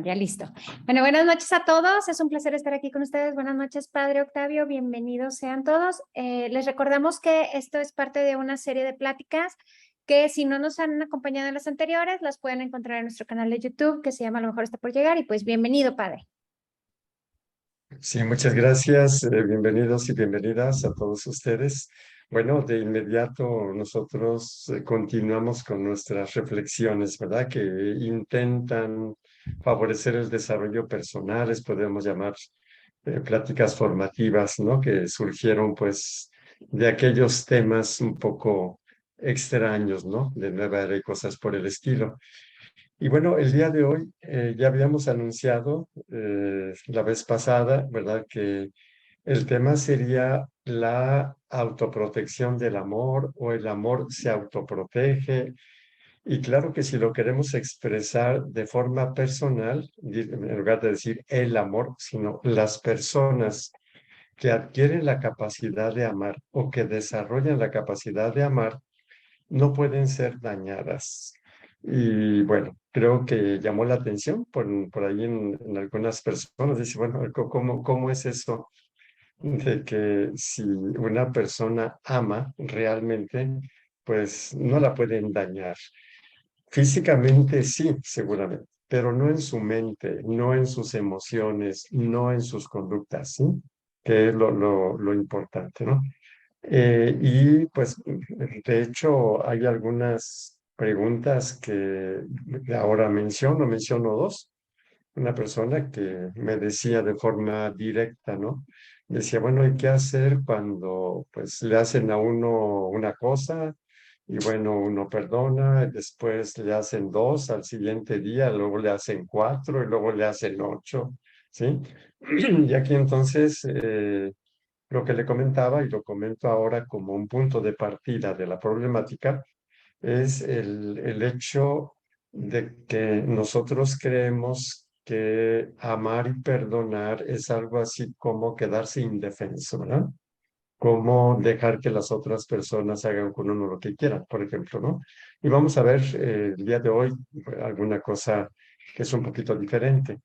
Ya listo. Bueno, buenas noches a todos. Es un placer estar aquí con ustedes. Buenas noches, Padre Octavio. Bienvenidos sean todos. Les recordamos que esto es parte de una serie de pláticas que si no nos han acompañado en las anteriores, las pueden encontrar en nuestro canal de YouTube que se llama A lo mejor está por llegar. Y pues bienvenido, Padre. Sí, muchas gracias. Bienvenidos y bienvenidas a todos ustedes. Bueno, de inmediato nosotros continuamos con nuestras reflexiones, ¿verdad? Que intentan favorecer el desarrollo personal, les podemos llamar pláticas formativas, ¿no? Que surgieron pues de aquellos temas un poco extraños, ¿no? De nueva era y cosas por el estilo. Y bueno, el día de hoy ya habíamos anunciado la vez pasada, ¿verdad? Que el tema sería la autoprotección del amor o el amor se autoprotege. Y claro que si lo queremos expresar de forma personal, en lugar de decir el amor, sino las personas que adquieren la capacidad de amar o que desarrollan la capacidad de amar, no pueden ser dañadas. Y bueno, creo que llamó la atención por ahí en algunas personas. Dice, bueno, ¿cómo es eso de que si una persona ama realmente, pues no la pueden dañar? Físicamente sí, seguramente, pero no en su mente, no en sus emociones, no en sus conductas, ¿sí? Que es lo importante, ¿no? Y pues, de hecho, hay algunas preguntas que ahora menciono dos. Una persona que me decía de forma directa, ¿no? Decía, bueno, ¿y qué hacer cuando pues le hacen a uno una cosa y bueno, uno perdona, después le hacen dos al siguiente día, luego le hacen cuatro y luego le hacen ocho, ¿sí? Y aquí entonces lo que le comentaba y lo comento ahora como un punto de partida de la problemática es el hecho de que nosotros creemos que amar y perdonar es algo así como quedarse indefenso, ¿verdad? Como dejar que las otras personas hagan con uno lo que quieran, por ejemplo, ¿no? Y vamos a ver el día de hoy alguna cosa que es un poquito diferente.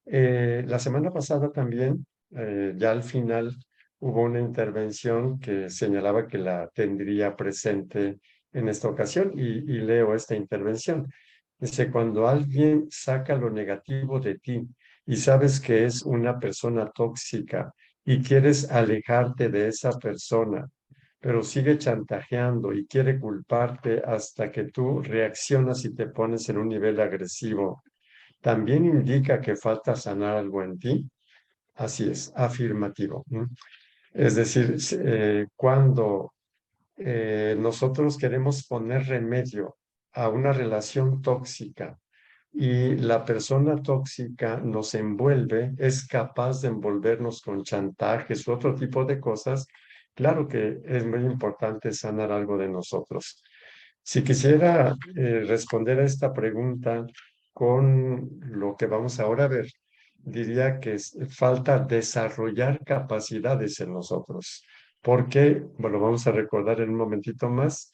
La semana pasada también, ya al final, hubo una intervención que señalaba que la tendría presente en esta ocasión y leo esta intervención. Dice, cuando alguien saca lo negativo de ti y sabes que es una persona tóxica y quieres alejarte de esa persona, pero sigue chantajeando y quiere culparte hasta que tú reaccionas y te pones en un nivel agresivo, también indica que falta sanar algo en ti. Así es, afirmativo. ¿No? Es decir, cuando nosotros queremos poner remedio a una relación tóxica y la persona tóxica nos envuelve, es capaz de envolvernos con chantajes u otro tipo de cosas, claro que es muy importante sanar algo de nosotros. Si quisiera responder a esta pregunta con lo que vamos ahora a ver, diría que falta desarrollar capacidades en nosotros, porque, bueno, vamos a recordar en un momentito más,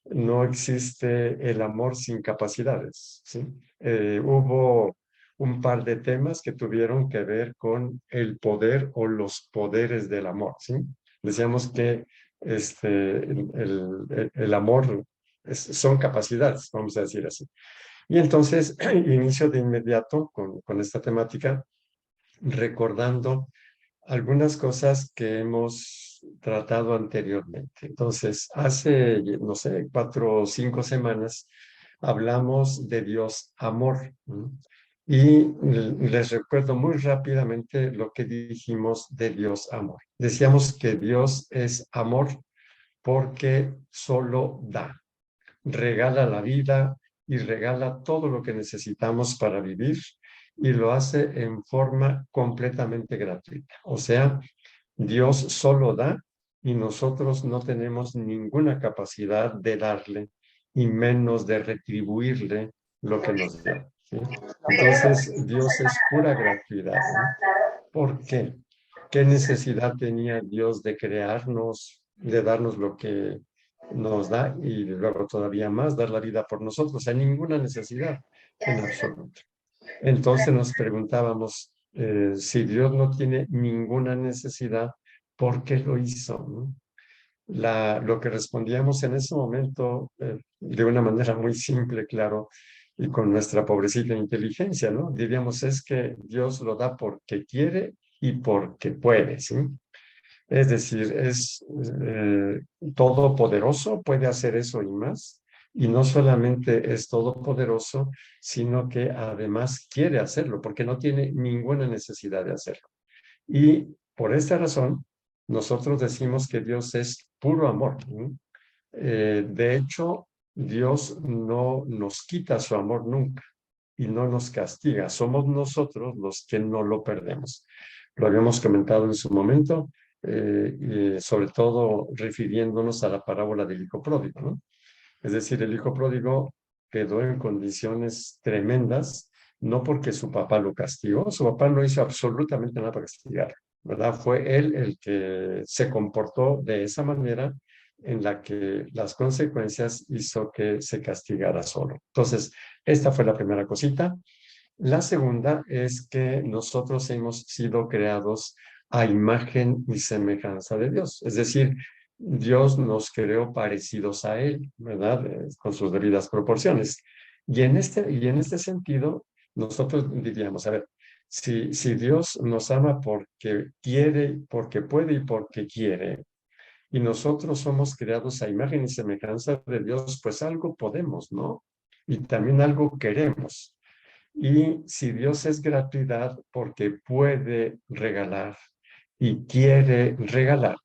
no existe el amor sin capacidades, ¿sí? Hubo un par de temas que tuvieron que ver con el poder o los poderes del amor, ¿sí? Decíamos que el amor son capacidades, vamos a decir así. Y entonces inicio de inmediato con esta temática, recordando algunas cosas que hemos tratado anteriormente. Entonces, hace, no sé, 4 o 5 semanas hablamos de Dios amor. ¿No? Y les recuerdo muy rápidamente lo que dijimos de Dios amor. Decíamos que Dios es amor porque solo da, regala la vida y regala todo lo que necesitamos para vivir y lo hace en forma completamente gratuita. O sea, Dios solo da y nosotros no tenemos ninguna capacidad de darle y menos de retribuirle lo que nos da. ¿Sí? Entonces, Dios es pura gratuidad. ¿No? ¿Por qué? ¿Qué necesidad tenía Dios de crearnos, de darnos lo que nos da y luego todavía más, dar la vida por nosotros? O sea, ninguna necesidad en absoluto. Entonces nos preguntábamos, si Dios no tiene ninguna necesidad, ¿por qué lo hizo? ¿No? Lo que respondíamos en ese momento, de una manera muy simple, claro, y con nuestra pobrecita inteligencia, ¿no? Diríamos, es que Dios lo da porque quiere y porque puede, ¿sí? Es decir, es todopoderoso, puede hacer eso y más. Y no solamente es todopoderoso, sino que además quiere hacerlo, porque no tiene ninguna necesidad de hacerlo. Y por esta razón, nosotros decimos que Dios es puro amor, ¿no? De hecho, Dios no nos quita su amor nunca y no nos castiga. Somos nosotros los que no lo perdemos. Lo habíamos comentado en su momento, sobre todo refiriéndonos a la parábola del hijo pródigo, ¿no? Es decir, el hijo pródigo quedó en condiciones tremendas, no porque su papá lo castigó, su papá no hizo absolutamente nada para castigar, ¿verdad? Fue él el que se comportó de esa manera en la que las consecuencias hizo que se castigara solo. Entonces, esta fue la primera cosita. La segunda es que nosotros hemos sido creados a imagen y semejanza de Dios. Es decir, Dios nos creó parecidos a Él, ¿verdad? Con sus debidas proporciones. Y en este sentido, nosotros diríamos, a ver, si Dios nos ama porque quiere, porque puede y porque quiere, y nosotros somos creados a imagen y semejanza de Dios, pues algo podemos, ¿no? Y también algo queremos. Y si Dios es gratuidad porque puede regalar y quiere regalar,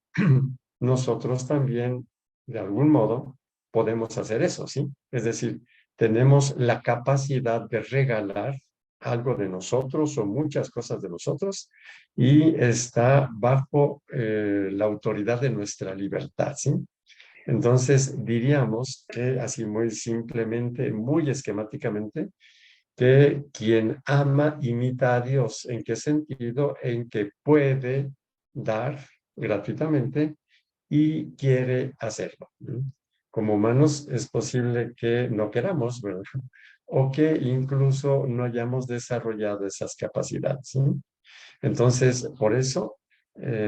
nosotros también, de algún modo, podemos hacer eso, ¿sí? Es decir, tenemos la capacidad de regalar algo de nosotros o muchas cosas de nosotros y está bajo la autoridad de nuestra libertad, ¿sí? Entonces, diríamos que así muy simplemente, muy esquemáticamente, que quien ama imita a Dios. ¿En qué sentido? En que puede dar gratuitamente y quiere hacerlo. Como humanos es posible que no queramos, ¿verdad? O que incluso no hayamos desarrollado esas capacidades, ¿sí? Entonces, por eso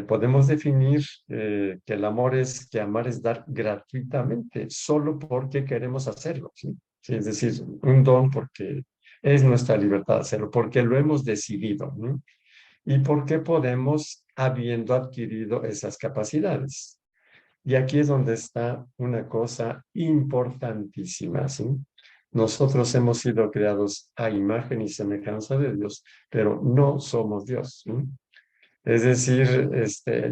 podemos definir que el amor es, que amar es dar gratuitamente, solo porque queremos hacerlo, ¿sí? Sí, es decir, un don porque es nuestra libertad hacerlo, porque lo hemos decidido, ¿no? Y porque podemos, habiendo adquirido esas capacidades. Y aquí es donde está una cosa importantísima, ¿sí? Nosotros hemos sido creados a imagen y semejanza de Dios, pero no somos Dios, ¿sí? Es decir,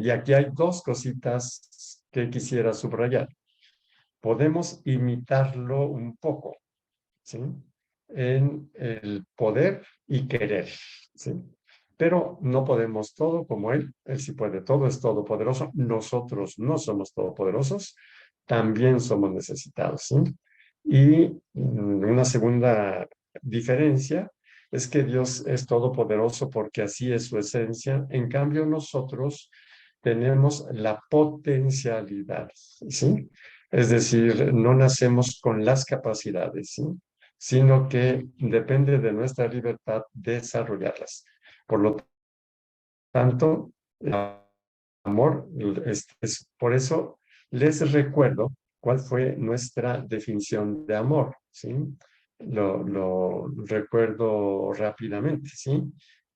y aquí hay dos cositas que quisiera subrayar. Podemos imitarlo un poco, ¿sí? En el poder y querer, ¿sí? Pero no podemos todo como Él. Él sí puede todo, es todopoderoso. Nosotros no somos todopoderosos, también somos necesitados, ¿sí? Y una segunda diferencia es que Dios es todopoderoso porque así es su esencia. En cambio, nosotros tenemos la potencialidad, ¿sí? Es decir, no nacemos con las capacidades, ¿sí? Sino que depende de nuestra libertad desarrollarlas. Por lo tanto, el amor por eso les recuerdo cuál fue nuestra definición de amor, ¿sí? Lo recuerdo rápidamente, ¿sí?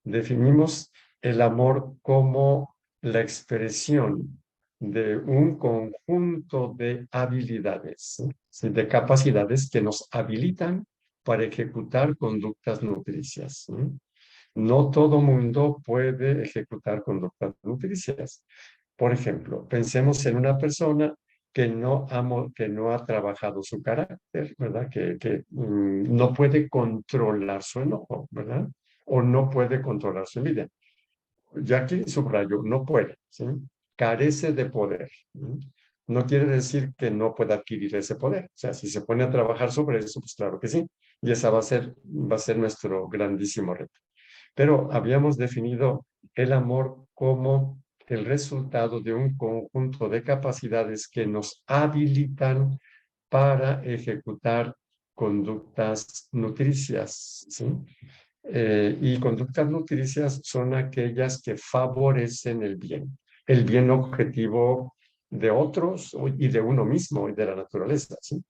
Definimos el amor como la expresión de un conjunto de habilidades, ¿sí? Sí, de capacidades que nos habilitan para ejecutar conductas nutricias, ¿sí? No todo mundo puede ejecutar conductas nutricias. Por ejemplo, pensemos en una persona que no ha trabajado su carácter, ¿verdad? Que no puede controlar su enojo, ¿verdad? O no puede controlar su envidia. Ya aquí subrayo, no puede, ¿sí? Carece de poder. ¿Sí? No quiere decir que no pueda adquirir ese poder. O sea, si se pone a trabajar sobre eso, pues claro que sí. Y esa va a ser nuestro grandísimo reto. Pero habíamos definido el amor como el resultado de un conjunto de capacidades que nos habilitan para ejecutar conductas nutricias, ¿sí? Y conductas nutricias son aquellas que favorecen el bien objetivo de otros y de uno mismo y de la naturaleza, ¿sí?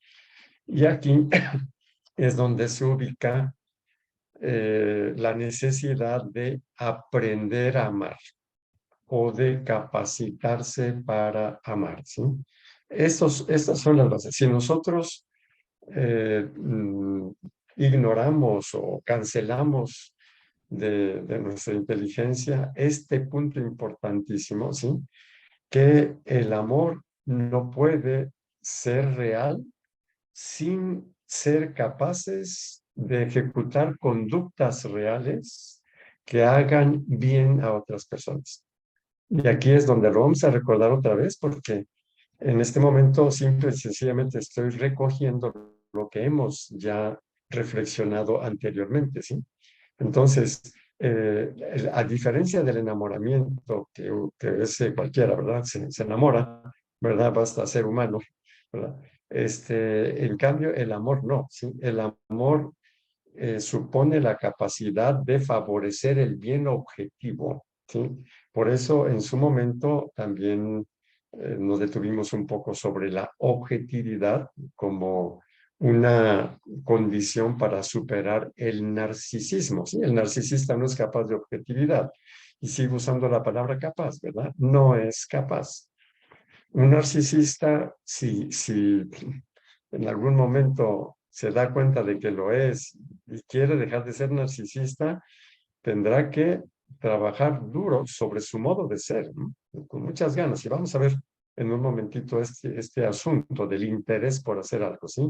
Y aquí es donde se ubica la necesidad de aprender a amar o de capacitarse para amar, ¿sí? Estas son las bases. Si nosotros eh, mm, ignoramos o cancelamos de nuestra inteligencia este punto importantísimo, ¿sí? Que el amor no puede ser real sin ser capaces de ejecutar conductas reales que hagan bien a otras personas. Y aquí es donde lo vamos a recordar otra vez, porque en este momento simple y sencillamente estoy recogiendo lo que hemos ya reflexionado anteriormente, ¿sí? Entonces, a diferencia del enamoramiento, que es cualquiera, ¿verdad? Se enamora, ¿verdad? Basta ser humano, ¿verdad? En cambio, el amor no, ¿sí? El amor supone la capacidad de favorecer el bien objetivo, ¿sí? Por eso, en su momento, también nos detuvimos un poco sobre la objetividad como una condición para superar el narcisismo, ¿sí? El narcisista no es capaz de objetividad. Y sigo usando la palabra capaz, ¿verdad? No es capaz. Un narcisista, si en algún momento se da cuenta de que lo es y quiere dejar de ser narcisista, tendrá que trabajar duro sobre su modo de ser, ¿no? Con muchas ganas. Y vamos a ver en un momentito este asunto del interés por hacer algo, ¿sí?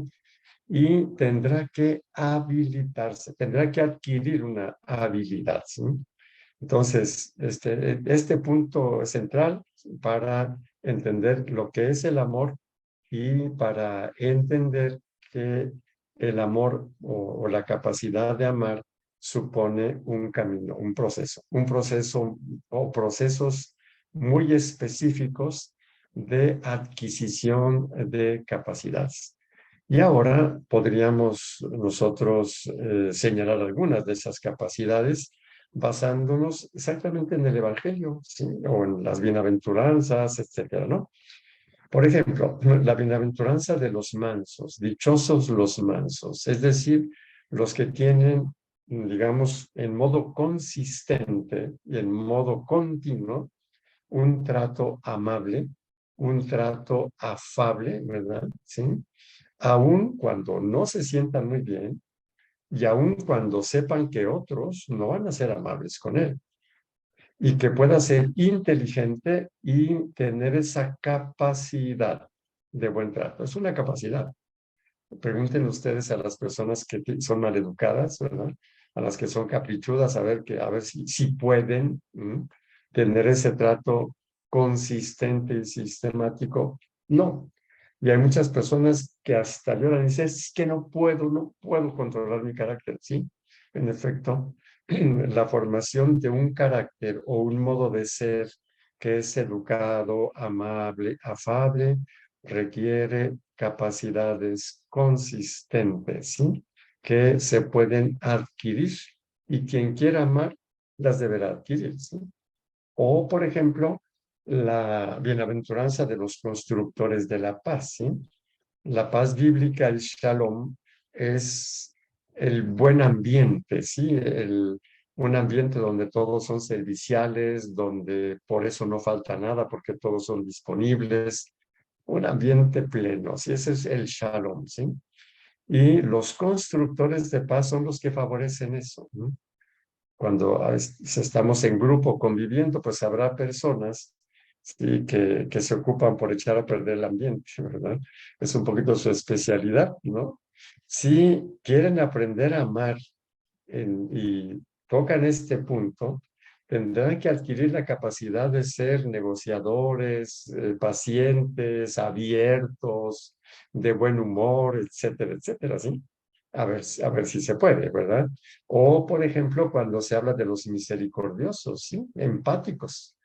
Y tendrá que habilitarse, tendrá que adquirir una habilidad, ¿sí? Entonces, este punto es central para entender lo que es el amor y para entender que el amor o la capacidad de amar supone un camino, un proceso o procesos muy específicos de adquisición de capacidades. Y ahora podríamos nosotros señalar algunas de esas capacidades basándonos exactamente en el Evangelio, ¿sí? O en las bienaventuranzas, etcétera, ¿no? Por ejemplo, la bienaventuranza de los mansos, dichosos los mansos, es decir, los que tienen, digamos, en modo consistente y en modo continuo, un trato amable, un trato afable, ¿verdad? ¿Sí? Aun cuando no se sientan muy bien y aun cuando sepan que otros no van a ser amables con él y que pueda ser inteligente y tener esa capacidad de buen trato. Es una capacidad. Pregunten ustedes a las personas que son maleducadas, ¿verdad? A las que son caprichudas, a ver si pueden tener ese trato consistente y sistemático. No. Y hay muchas personas que hasta lloran y dicen, es que no puedo controlar mi carácter. Sí, en efecto, la formación de un carácter o un modo de ser que es educado, amable, afable, requiere capacidades consistentes, ¿sí? Que se pueden adquirir y quien quiera amar las deberá adquirir, ¿sí? O, por ejemplo, la bienaventuranza de los constructores de la paz, ¿sí? La paz bíblica, el shalom, es el buen ambiente, ¿sí? Un ambiente donde todos son serviciales, donde por eso no falta nada, porque todos son disponibles, un ambiente pleno, ¿sí? Ese es el shalom, ¿sí? Y los constructores de paz son los que favorecen eso, ¿no? Cuando estamos en grupo conviviendo, pues habrá personas, sí, que se ocupan por echar a perder el ambiente, ¿verdad? Es un poquito su especialidad, ¿no? Si quieren aprender a amar y tocan este punto, tendrán que adquirir la capacidad de ser negociadores, pacientes, abiertos, de buen humor, etcétera, etcétera, ¿sí? A ver si se puede, ¿verdad? O, por ejemplo, cuando se habla de los misericordiosos, ¿sí? Empáticos.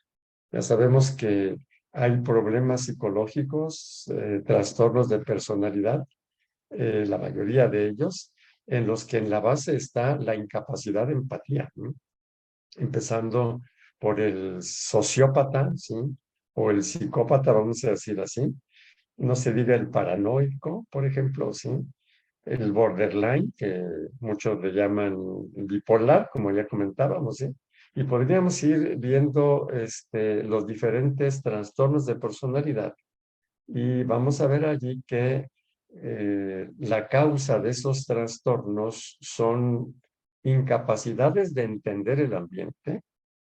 Ya sabemos que hay problemas psicológicos, trastornos de personalidad, la mayoría de ellos, en los que en la base está la incapacidad de empatía, ¿no? Empezando por el sociópata, ¿sí? O el psicópata, vamos a decir así. No se diga el paranoico, por ejemplo, ¿sí? El borderline, que muchos le llaman bipolar, como ya comentábamos, ¿sí? Y podríamos ir viendo los diferentes trastornos de personalidad y vamos a ver allí que la causa de esos trastornos son incapacidades de entender el ambiente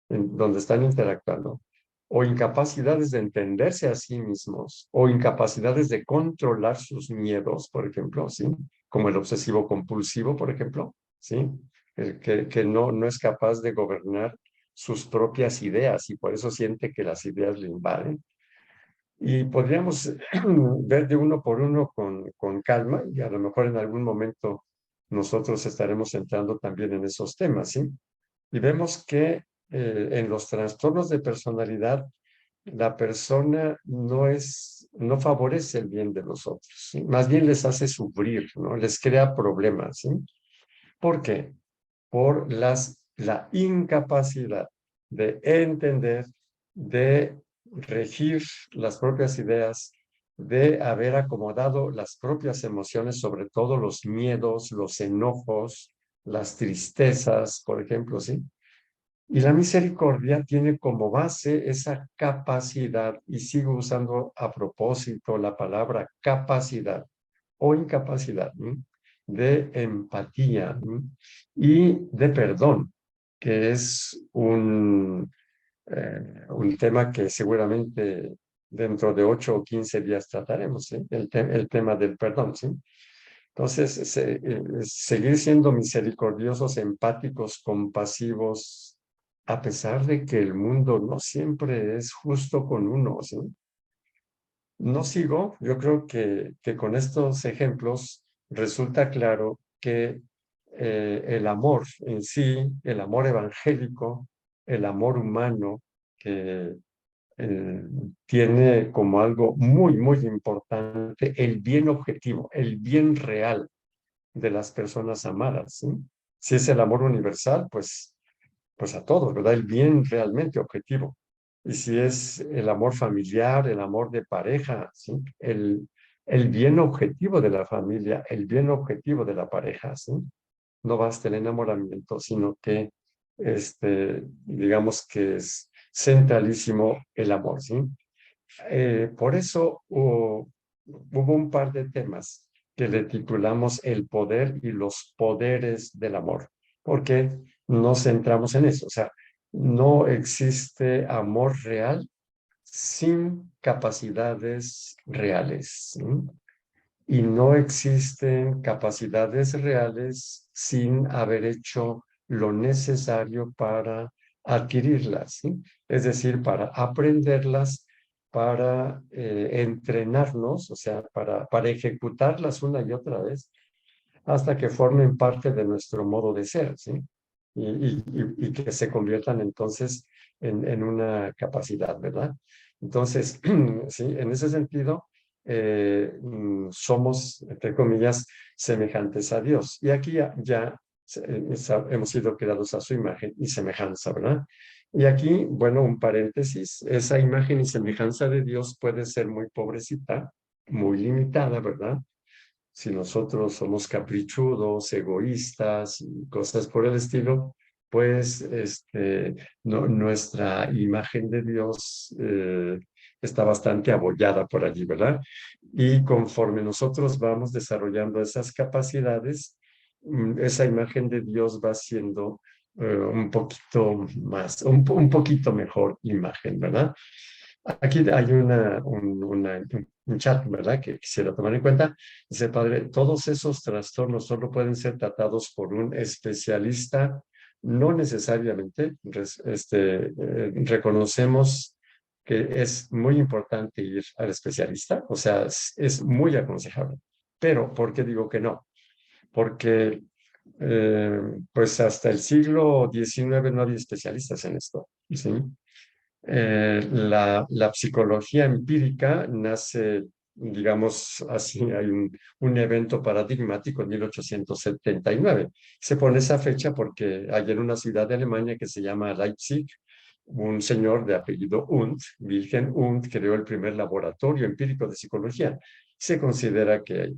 en donde están interactuando, o incapacidades de entenderse a sí mismos, o incapacidades de controlar sus miedos, por ejemplo, ¿sí? Como el obsesivo compulsivo, por ejemplo, ¿sí? El que no es capaz de gobernar sus propias ideas y por eso siente que las ideas le invaden. Y podríamos ver de uno por uno con calma y a lo mejor en algún momento nosotros estaremos entrando también en esos temas, ¿sí? Y vemos que en los trastornos de personalidad la persona no favorece el bien de los otros, ¿sí? Más bien les hace sufrir, ¿no? Les crea problemas, ¿sí? ¿Por qué? Por la incapacidad de entender, de regir las propias ideas, de haber acomodado las propias emociones, sobre todo los miedos, los enojos, las tristezas, por ejemplo, ¿sí? Y la misericordia tiene como base esa capacidad, y sigo usando a propósito la palabra capacidad o incapacidad, ¿no? De empatía, ¿no? Y de perdón, que es un tema que seguramente dentro de 8 o 15 días trataremos, ¿sí? El tema del perdón, ¿sí? Entonces, seguir siendo misericordiosos, empáticos, compasivos, a pesar de que el mundo no siempre es justo con uno, ¿sí? No sigo, yo creo que con estos ejemplos resulta claro que el amor en sí, el amor evangélico, el amor humano, que eh, tiene como algo muy, muy importante el bien objetivo, el bien real de las personas amadas, ¿sí? Si es el amor universal, pues a todos, ¿verdad? El bien realmente objetivo. Y si es el amor familiar, el amor de pareja, ¿sí? El bien objetivo de la familia, el bien objetivo de la pareja, ¿sí? No basta el enamoramiento, sino que, digamos que es centralísimo el amor, ¿sí? Por eso hubo un par de temas que le titulamos El poder y los poderes del amor, porque nos centramos en eso. O sea, no existe amor real sin capacidades reales, ¿sí? Y no existen capacidades reales sin haber hecho lo necesario para adquirirlas, ¿sí? Es decir, para aprenderlas, para entrenarnos, o sea, para ejecutarlas una y otra vez hasta que formen parte de nuestro modo de ser, ¿sí? Y que se conviertan entonces en una capacidad, ¿verdad? Entonces, sí, en ese sentido, somos, entre comillas, semejantes a Dios. Y aquí hemos sido creados a su imagen y semejanza, ¿verdad? Y aquí, bueno, un paréntesis, esa imagen y semejanza de Dios puede ser muy pobrecita, muy limitada, ¿verdad? Si nosotros somos caprichudos, egoístas y cosas por el estilo, pues nuestra imagen de Dios está bastante abollada por allí, ¿verdad? Y conforme nosotros vamos desarrollando esas capacidades, esa imagen de Dios va siendo un poquito más, un poquito mejor imagen, ¿verdad? Aquí hay un chat, ¿verdad? Que quisiera tomar en cuenta. Dice, padre, todos esos trastornos solo pueden ser tratados por un especialista. No necesariamente. Reconocemos que es muy importante ir al especialista, o sea, es muy aconsejable. Pero, ¿por qué digo que no? Porque, pues hasta el siglo XIX no había especialistas en esto, ¿sí? La psicología empírica nace digamos así, hay un evento paradigmático en 1879. Se pone esa fecha porque hay en una ciudad de Alemania que se llama Leipzig, un señor de apellido Wundt, Wilhelm Wundt, creó el primer laboratorio empírico de psicología. Se considera que...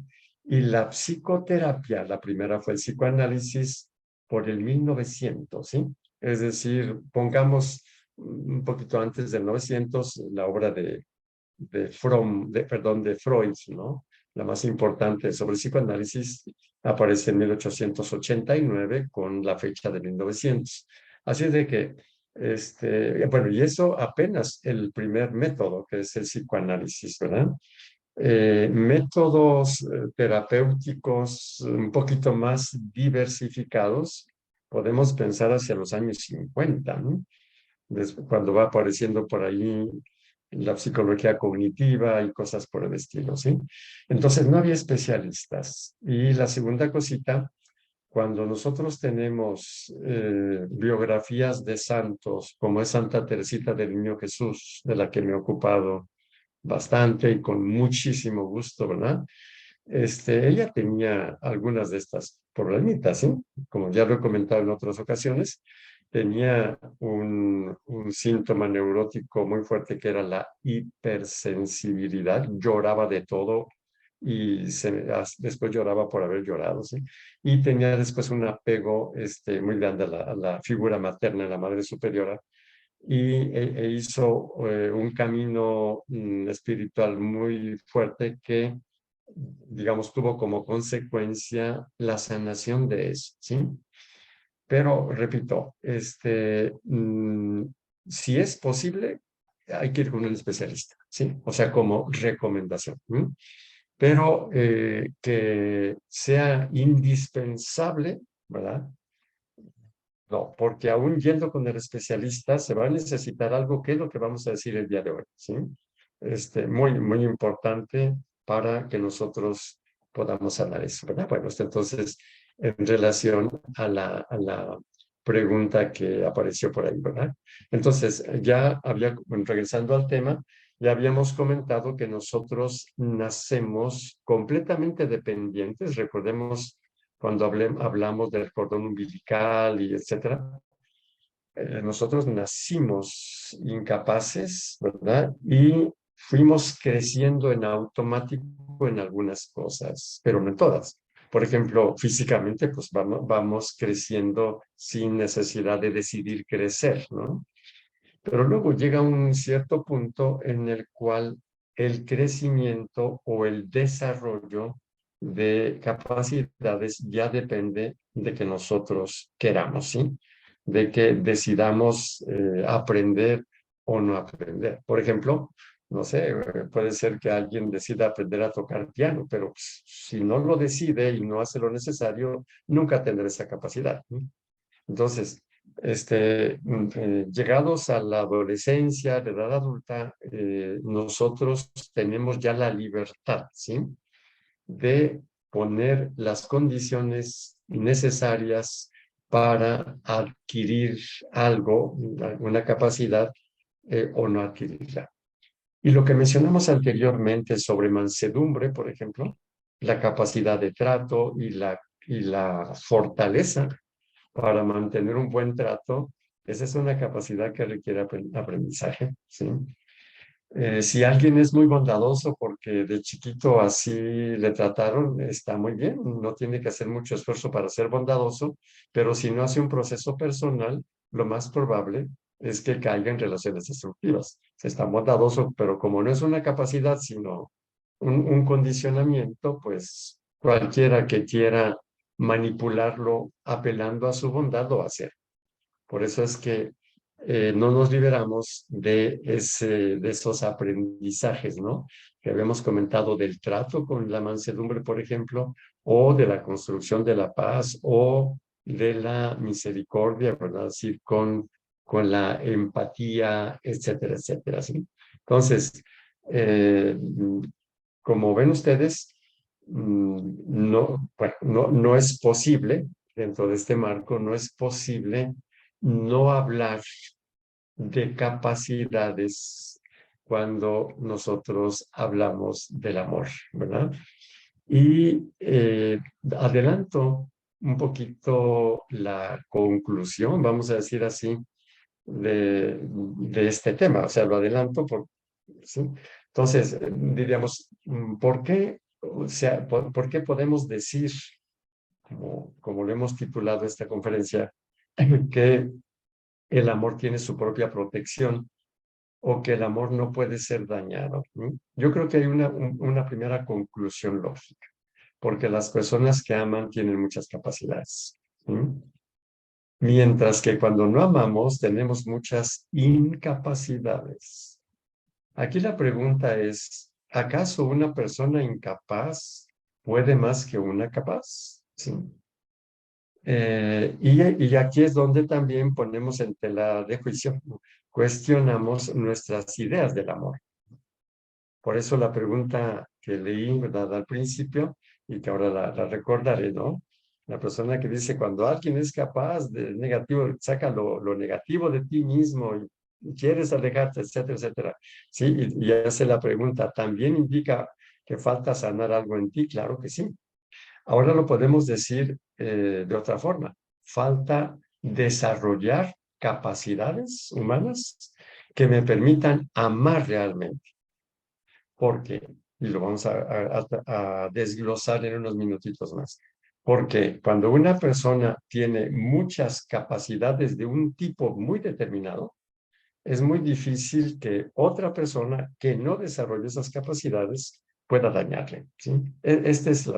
Y la psicoterapia, la primera fue el psicoanálisis por el 1900, ¿sí? Es decir, pongamos un poquito antes del 900, la obra de Freud, ¿no? La más importante sobre psicoanálisis aparece en 1889 con la fecha de 1900. Así de que, bueno, y eso apenas el primer método, que es el psicoanálisis, ¿verdad? Métodos terapéuticos un poquito más diversificados, podemos pensar hacia los años 50, ¿no? Cuando va apareciendo por ahí la psicología cognitiva y cosas por el estilo, ¿sí? Entonces no había especialistas. Y la segunda cosita, cuando nosotros tenemos biografías de santos, como es Santa Teresita del Niño Jesús, de la que me he ocupado bastante y con muchísimo gusto, ¿verdad? Ella tenía algunas de estas problemitas, ¿sí? Como ya lo he comentado en otras ocasiones, tenía un síntoma neurótico muy fuerte que era la hipersensibilidad, lloraba de todo y después lloraba por haber llorado, ¿sí? Y tenía después un apego muy grande a la figura materna, la madre superiora, e hizo un camino espiritual muy fuerte que, digamos, tuvo como consecuencia la sanación de eso, ¿sí? Pero, repito, si es posible, hay que ir con un especialista, ¿sí? O sea, como recomendación, ¿sí? Pero que sea indispensable, ¿verdad? No, porque aún yendo con el especialista se va a necesitar algo que es lo que vamos a decir el día de hoy, ¿sí? Muy, muy importante para que nosotros podamos hablar eso, ¿verdad? Bueno, entonces, en relación a la pregunta que apareció por ahí, ¿verdad? Entonces, bueno, regresando al tema, ya habíamos comentado que nosotros nacemos completamente dependientes, recordemos cuando hablamos del cordón umbilical y etcétera, nosotros nacimos incapaces, ¿verdad? Y fuimos creciendo en automático en algunas cosas, pero no en todas. Por ejemplo, físicamente, pues vamos creciendo sin necesidad de decidir crecer, ¿no? Pero luego llega un cierto punto en el cual el crecimiento o el desarrollo de capacidades ya depende de que nosotros queramos, ¿sí? De que decidamos aprender o no aprender. Por ejemplo, no sé, puede ser que alguien decida aprender a tocar piano, pero pues, si no lo decide y no hace lo necesario, nunca tendrá esa capacidad, ¿no? Entonces, llegados a la adolescencia, la edad adulta, nosotros tenemos ya la libertad, ¿sí? De poner las condiciones necesarias para adquirir algo, una capacidad, o no adquirirla. Y lo que mencionamos anteriormente sobre mansedumbre, por ejemplo, la capacidad de trato y la fortaleza para mantener un buen trato, esa es una capacidad que requiere aprendizaje, ¿sí? Si alguien es muy bondadoso porque de chiquito así le trataron, está muy bien, no tiene que hacer mucho esfuerzo para ser bondadoso, pero si no hace un proceso personal, lo más probable es que caiga en relaciones destructivas. Está bondadoso, pero como no es una capacidad, sino un condicionamiento, pues cualquiera que quiera manipularlo apelando a su bondad lo va a hacer. Por eso es que no nos liberamos de esos aprendizajes, ¿no? Que habíamos comentado del trato con la mansedumbre, por ejemplo, o de la construcción de la paz, o de la misericordia, ¿verdad? Es decir, con la empatía, etcétera, etcétera, ¿sí? Entonces, eh, como ven ustedes, no, bueno, no es posible, dentro de este marco, no es posible no hablar de capacidades cuando nosotros hablamos del amor, ¿verdad? Y adelanto un poquito la conclusión, vamos a decir así, de este tema, o sea, lo adelanto ¿sí? Entonces, diríamos, ¿por qué, o sea, por qué podemos decir, como lo hemos titulado esta conferencia, que el amor tiene su propia protección o que el amor no puede ser dañado? ¿No? Yo creo que hay una primera conclusión lógica, porque las personas que aman tienen muchas capacidades. ¿Sí? Mientras que cuando no amamos tenemos muchas incapacidades. Aquí la pregunta es, ¿acaso una persona incapaz puede más que una capaz? ¿Sí? Y aquí es donde también ponemos en tela de juicio, cuestionamos nuestras ideas del amor. Por eso la pregunta que leí, ¿verdad?, al principio, y que ahora la recordaré, ¿no? La persona que dice, cuando alguien es capaz de negativo, saca lo negativo de ti mismo y quieres alejarte, etcétera, etcétera. Sí, y hace la pregunta, ¿también indica que falta sanar algo en ti? Claro que sí. Ahora lo podemos decir de otra forma. Falta desarrollar capacidades humanas que me permitan amar realmente. Porque, y lo vamos a desglosar en unos minutitos más, porque cuando una persona tiene muchas capacidades de un tipo muy determinado, es muy difícil que otra persona que no desarrolle esas capacidades pueda dañarle. ¿Sí? Este es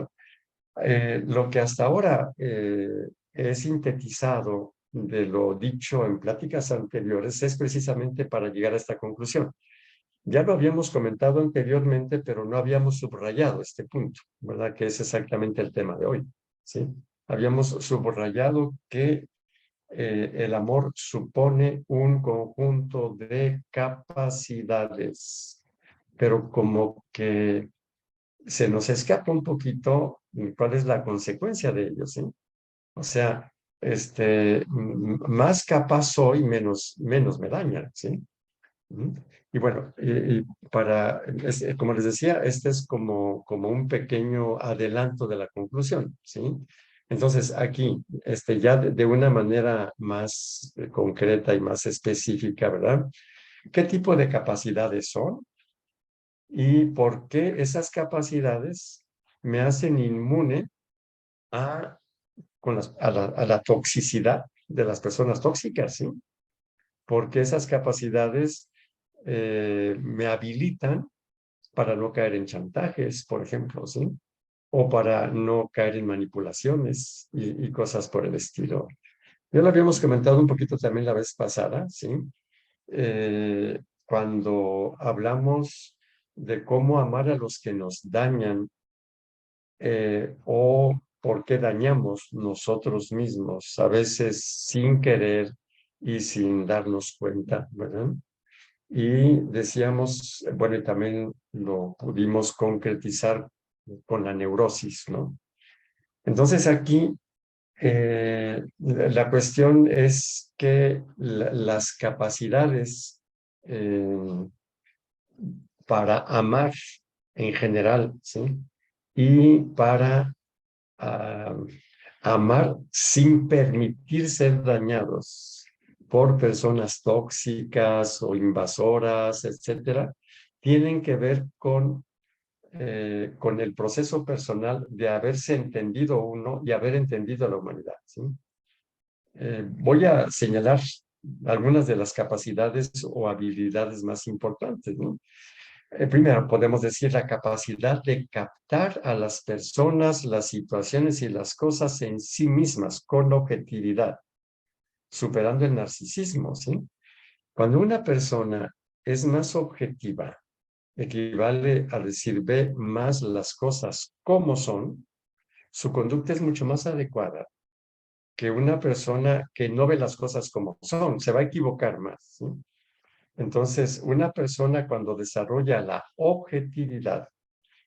lo que hasta ahora he sintetizado de lo dicho en pláticas anteriores, es precisamente para llegar a esta conclusión. Ya lo habíamos comentado anteriormente, pero no habíamos subrayado este punto, ¿verdad? Que es exactamente el tema de hoy, ¿sí? Habíamos subrayado que el amor supone un conjunto de capacidades, pero como que se nos escapa un poquito cuál es la consecuencia de ello, ¿sí? O sea, más capaz soy, menos me daña, ¿sí? Ujú. Y bueno, como les decía, este es como un pequeño adelanto de la conclusión, ¿sí? Entonces, aquí, ya de una manera más concreta y más específica, ¿verdad? ¿Qué tipo de capacidades son? ¿Y por qué esas capacidades me hacen inmune a, a la toxicidad de las personas tóxicas, ¿sí? Porque esas capacidades me habilitan para no caer en chantajes, por ejemplo, ¿sí? O para no caer en manipulaciones y cosas por el estilo. Ya lo habíamos comentado un poquito también la vez pasada, ¿sí? Cuando hablamos de cómo amar a los que nos dañan o por qué dañamos nosotros mismos, a veces sin querer y sin darnos cuenta, ¿verdad? Y decíamos, bueno, y también lo pudimos concretizar con la neurosis, ¿no? Entonces aquí la cuestión es que las capacidades eh, para amar en general, ¿sí? Y para ah, amar sin permitir ser dañados por personas tóxicas o invasoras, etcétera, tienen que ver con el proceso personal de haberse entendido uno y haber entendido a la humanidad, ¿sí? Voy a señalar algunas de las capacidades o habilidades más importantes, ¿no? Primero, podemos decir la capacidad de captar a las personas, las situaciones y las cosas en sí mismas con objetividad, superando el narcisismo, ¿sí? Cuando una persona es más objetiva, equivale a decir ve más las cosas como son, su conducta es mucho más adecuada que una persona que no ve las cosas como son, se va a equivocar más, ¿sí? Entonces, una persona cuando desarrolla la objetividad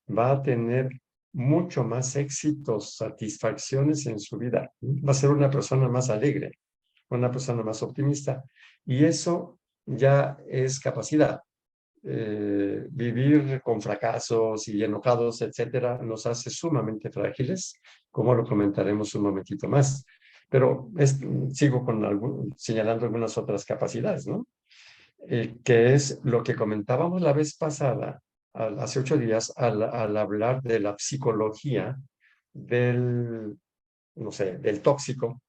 va a tener mucho más éxitos, satisfacciones en su vida. Va a ser una persona más alegre, una persona más optimista. Y eso ya es capacidad. vivir con fracasos y enojados, etcétera, nos hace sumamente frágiles, como lo comentaremos un momentito más. Pero sigo con señalando algunas otras capacidades, ¿no? Que es lo que comentábamos la vez pasada, hace 8 días, al hablar de la psicología del, no sé, del tóxico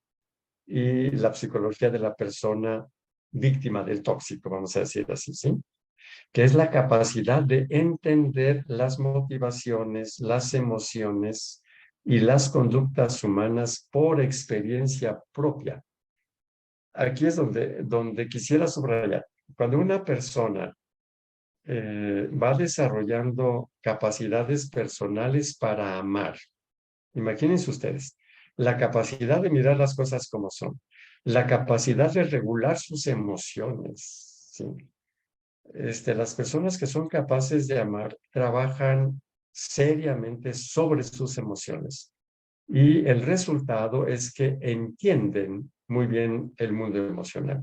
y la psicología de la persona víctima del tóxico, vamos a decir así, ¿sí? Que es la capacidad de entender las motivaciones, las emociones y las conductas humanas por experiencia propia. Aquí es donde quisiera subrayar. Cuando una persona va desarrollando capacidades personales para amar, imagínense ustedes, la capacidad de mirar las cosas como son, la capacidad de regular sus emociones, ¿sí? Las personas que son capaces de amar trabajan seriamente sobre sus emociones y el resultado es que entienden muy bien el mundo emocional.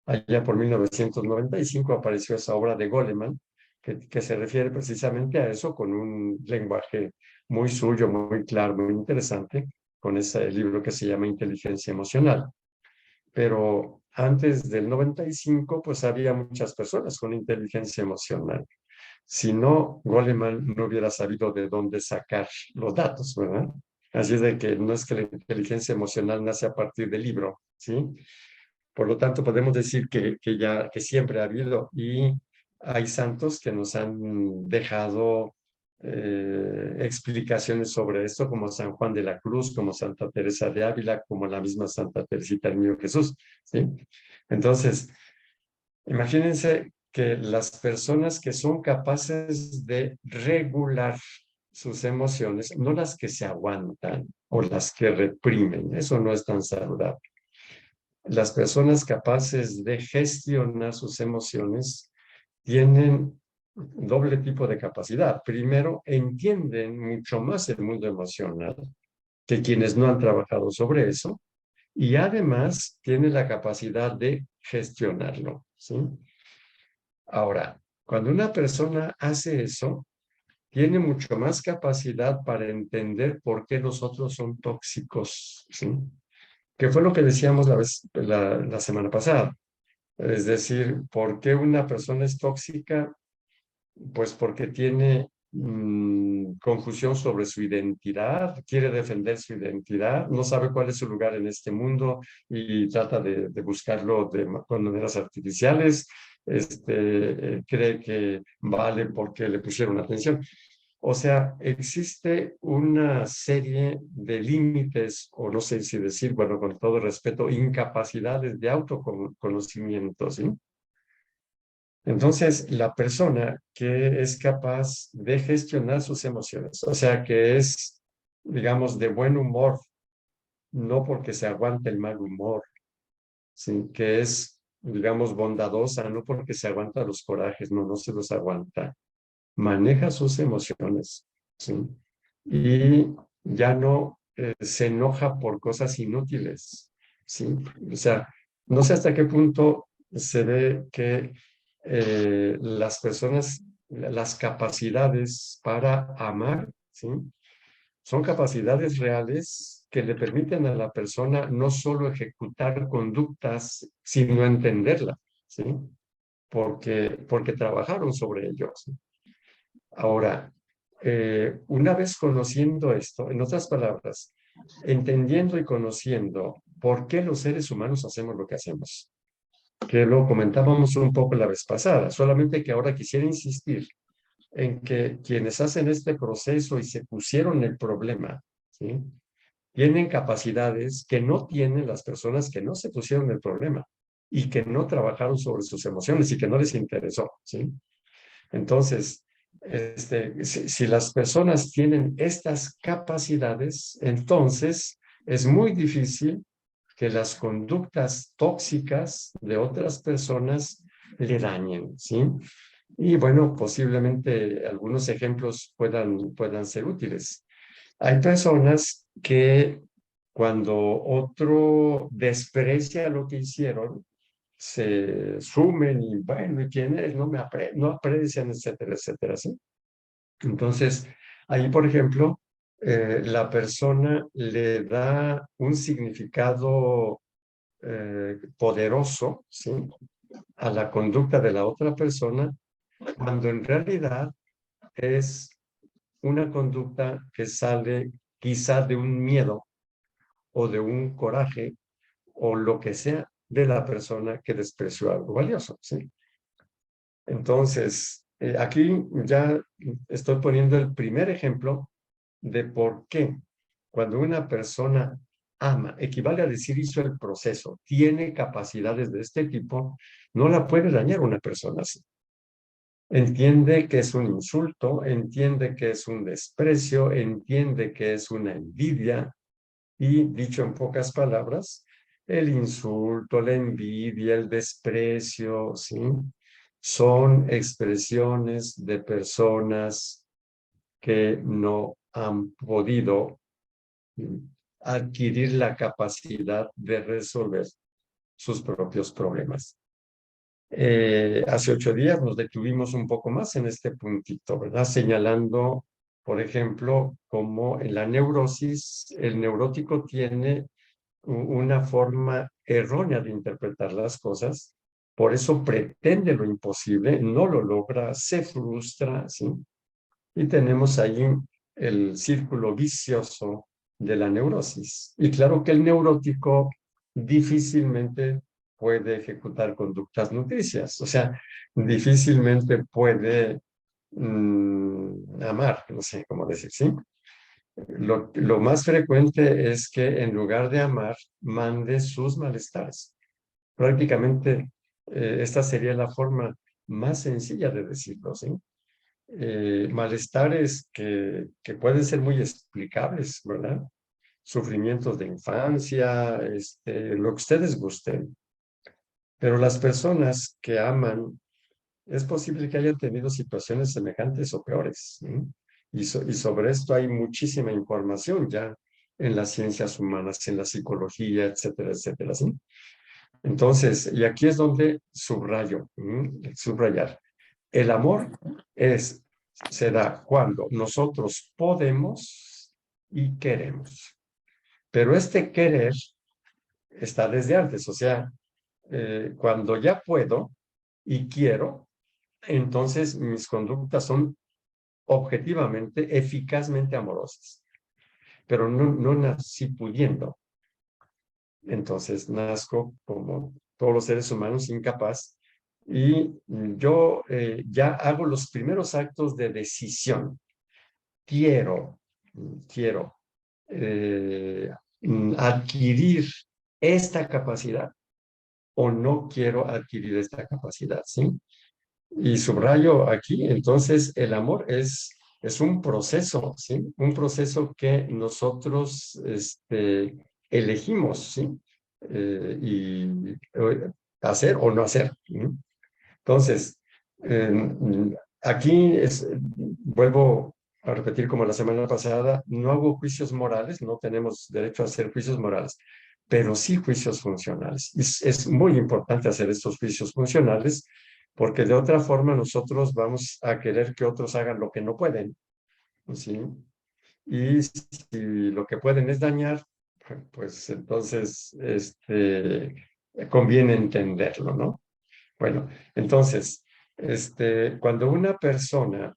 Allá por 1995 apareció esa obra de Goleman que se refiere precisamente a eso con un lenguaje muy suyo, muy claro, muy interesante, con ese libro que se llama Inteligencia Emocional. Pero antes del 95, pues había muchas personas con inteligencia emocional. Si no, Goleman no hubiera sabido de dónde sacar los datos, ¿verdad? Así es de que no es que la inteligencia emocional nace a partir del libro, ¿sí? Por lo tanto, podemos decir que siempre ha habido y hay santos que nos han dejado explicaciones sobre esto, como San Juan de la Cruz, como Santa Teresa de Ávila, como la misma Santa Teresita del Niño Jesús, ¿sí? Entonces, imagínense que las personas que son capaces de regular sus emociones, no las que se aguantan o las que reprimen, eso no es tan saludable. Las personas capaces de gestionar sus emociones tienen doble tipo de capacidad. Primero, entienden mucho más el mundo emocional que quienes no han trabajado sobre eso y además tienen la capacidad de gestionarlo, ¿sí? Ahora, cuando una persona hace eso, tiene mucho más capacidad para entender por qué los otros son tóxicos, ¿sí? Que fue lo que decíamos la semana pasada. Es decir, ¿por qué una persona es tóxica? Pues porque tiene confusión sobre su identidad, quiere defender su identidad, no sabe cuál es su lugar en este mundo y trata de buscarlo con maneras artificiales, cree que vale porque le pusieron atención. O sea, existe una serie de límites, o no sé si decir, bueno, con todo respeto, incapacidades de autoconocimiento, ¿sí? Entonces, la persona que es capaz de gestionar sus emociones, o sea, que es, digamos, de buen humor, no porque se aguante el mal humor, ¿sí? Que es, digamos, bondadosa, no porque se aguanta los corajes, no, no se los aguanta. Maneja sus emociones, ¿sí? Y ya no se enoja por cosas inútiles, ¿sí? O sea, no sé hasta qué punto se ve que las personas, las capacidades para amar, ¿sí? Son capacidades reales que le permiten a la persona no solo ejecutar conductas, sino entenderla, ¿sí? Porque trabajaron sobre ello, ¿sí? Ahora, una vez conociendo esto, en otras palabras, entendiendo y conociendo por qué los seres humanos hacemos lo que hacemos, que lo comentábamos un poco la vez pasada, solamente que ahora quisiera insistir en que quienes hacen este proceso y se pusieron el problema, ¿sí? Tienen capacidades que no tienen las personas que no se pusieron el problema y que no trabajaron sobre sus emociones y que no les interesó, ¿sí? Entonces, si las personas tienen estas capacidades, entonces es muy difícil que las conductas tóxicas de otras personas le dañen, ¿sí? Y bueno, posiblemente algunos ejemplos puedan ser útiles. Hay personas que cuando otro desprecia lo que hicieron, se sumen y bueno, ¿y quién es? No aprecian, etcétera, etcétera, ¿sí? Entonces, ahí, por ejemplo, la persona le da un significado poderoso, ¿sí? A la conducta de la otra persona, cuando en realidad es una conducta que sale quizá de un miedo o de un coraje o lo que sea de la persona que despreció algo valioso, ¿sí? Entonces, aquí ya estoy poniendo el primer ejemplo de por qué cuando una persona ama, equivale a decir hizo el proceso, tiene capacidades de este tipo, no la puede dañar una persona así. Entiende que es un insulto, entiende que es un desprecio, entiende que es una envidia y, dicho en pocas palabras, el insulto, la envidia, el desprecio, ¿sí? Son expresiones de personas que no han podido adquirir la capacidad de resolver sus propios problemas. Hace 8 días nos detuvimos un poco más en este puntito, ¿verdad? Señalando, por ejemplo, cómo en la neurosis el neurótico tiene una forma errónea de interpretar las cosas, por eso pretende lo imposible, no lo logra, se frustra, ¿sí? Y tenemos ahí el círculo vicioso de la neurosis. Y claro que el neurótico difícilmente puede ejecutar conductas nutricias, o sea, difícilmente puede amar, no sé cómo decir, ¿sí? Lo más frecuente es que en lugar de amar, mande sus malestares. Prácticamente esta sería la forma más sencilla de decirlo, ¿sí? Malestares que pueden ser muy explicables, ¿verdad? Sufrimientos de infancia, lo que ustedes gusten. Pero las personas que aman, es posible que hayan tenido situaciones semejantes o peores, ¿sí? Y sobre esto hay muchísima información ya en las ciencias humanas, en la psicología, etcétera, etcétera, ¿sí? Entonces, y aquí es donde subrayo, subrayar. El amor se da cuando nosotros podemos y queremos. Pero este querer está desde antes, o sea, cuando ya puedo y quiero, entonces mis conductas son objetivamente, eficazmente amorosas. Pero no nací pudiendo. Entonces nazco como todos los seres humanos incapaz y yo ya hago los primeros actos de decisión. Quiero, quiero eh, adquirir esta capacidad o no quiero adquirir esta capacidad, ¿sí? Y subrayo aquí, entonces, el amor es un proceso, ¿sí? Un proceso que nosotros elegimos, ¿sí? Hacer o no hacer, ¿no? Entonces, aquí vuelvo a repetir como la semana pasada, no hago juicios morales, no tenemos derecho a hacer juicios morales, pero sí juicios funcionales. Es muy importante hacer estos juicios funcionales porque de otra forma nosotros vamos a querer que otros hagan lo que no pueden, ¿sí? Y si lo que pueden es dañar, pues entonces conviene entenderlo, ¿no? Bueno, entonces, cuando una persona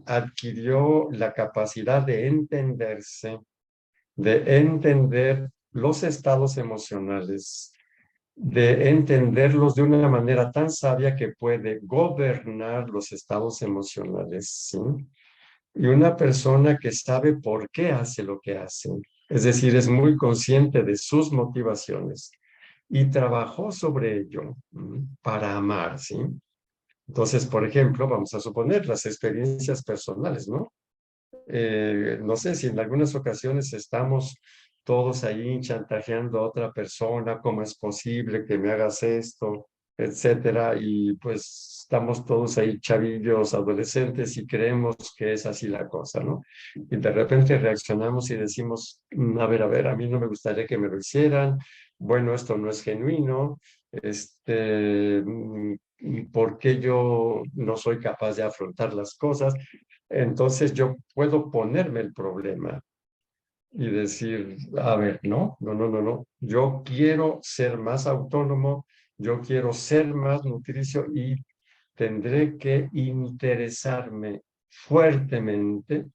adquirió la capacidad de entenderse, de entender los estados emocionales, de entenderlos de una manera tan sabia que puede gobernar los estados emocionales, ¿sí? Y una persona que sabe por qué hace lo que hace, es decir, es muy consciente de sus motivaciones y trabajó sobre ello para amar, ¿sí? Entonces, por ejemplo, vamos a suponer las experiencias personales, ¿no? No sé si en algunas ocasiones estamos todos ahí chantajeando a otra persona, cómo es posible que me hagas esto, etcétera, y pues estamos todos ahí chavillos, adolescentes, y creemos que es así la cosa, ¿no? Y de repente reaccionamos y decimos, a ver, a mí no me gustaría que me lo hicieran, bueno, esto no es genuino, ¿por qué yo no soy capaz de afrontar las cosas? Entonces yo puedo ponerme el problema y decir, a ver, no, yo quiero ser más autónomo, yo quiero ser más nutricio y tendré que interesarme fuertemente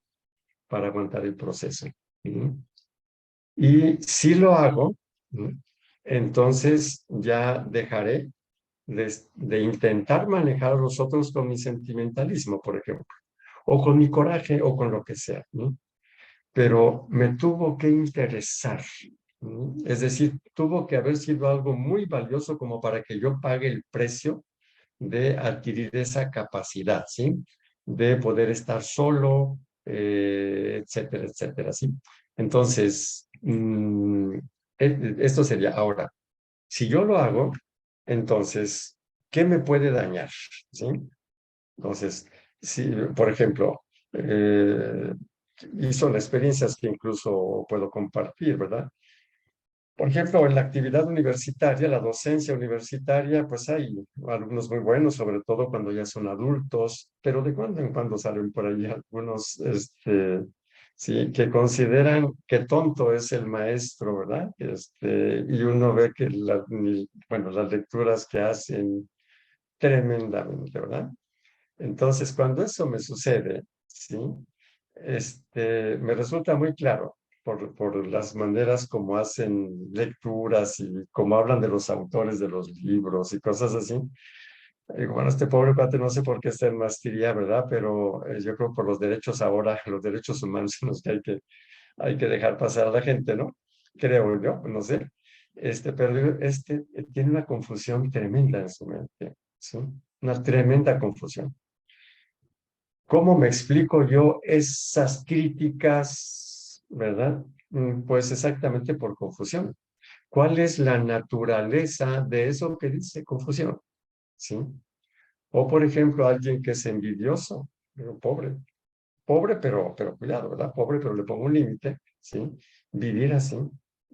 para aguantar el proceso. ¿Sí? Y si lo hago, ¿no? Entonces ya dejaré de intentar manejar a los otros con mi sentimentalismo, por ejemplo, o con mi coraje, o con lo que sea, ¿no? Pero me tuvo que interesar, ¿no? Es decir, tuvo que haber sido algo muy valioso como para que yo pague el precio de adquirir esa capacidad, ¿sí? De poder estar solo, etcétera, etcétera, ¿sí? Entonces, esto sería ahora, si yo lo hago, entonces, ¿qué me puede dañar? ¿Sí? Entonces, si, por ejemplo, y son experiencias que incluso puedo compartir, ¿verdad? Por ejemplo, en la actividad universitaria, la docencia universitaria, pues hay alumnos muy buenos, sobre todo cuando ya son adultos, pero de cuando en cuando salen por ahí algunos, sí, que consideran que tonto es el maestro, ¿verdad? Y uno ve que, bueno, las lecturas que hacen tremendamente, ¿verdad? Entonces, cuando eso me sucede, ¿sí? Me resulta muy claro por las maneras como hacen lecturas y como hablan de los autores de los libros y cosas así. Digo, bueno, este pobre cuate no sé por qué está en maestría, ¿verdad? Pero yo creo por los derechos ahora, los derechos humanos son los que hay que dejar pasar a la gente, ¿no? Creo yo, no sé. Pero tiene una confusión tremenda en su mente, ¿sí? Una tremenda confusión. ¿Cómo me explico yo esas críticas, verdad? Pues exactamente por confusión. ¿Cuál es la naturaleza de eso que dice confusión? ¿Sí? O, por ejemplo, alguien que es envidioso, pero pobre. Pobre, pero cuidado, ¿verdad? Pobre, pero le pongo un límite, ¿sí? Vivir así,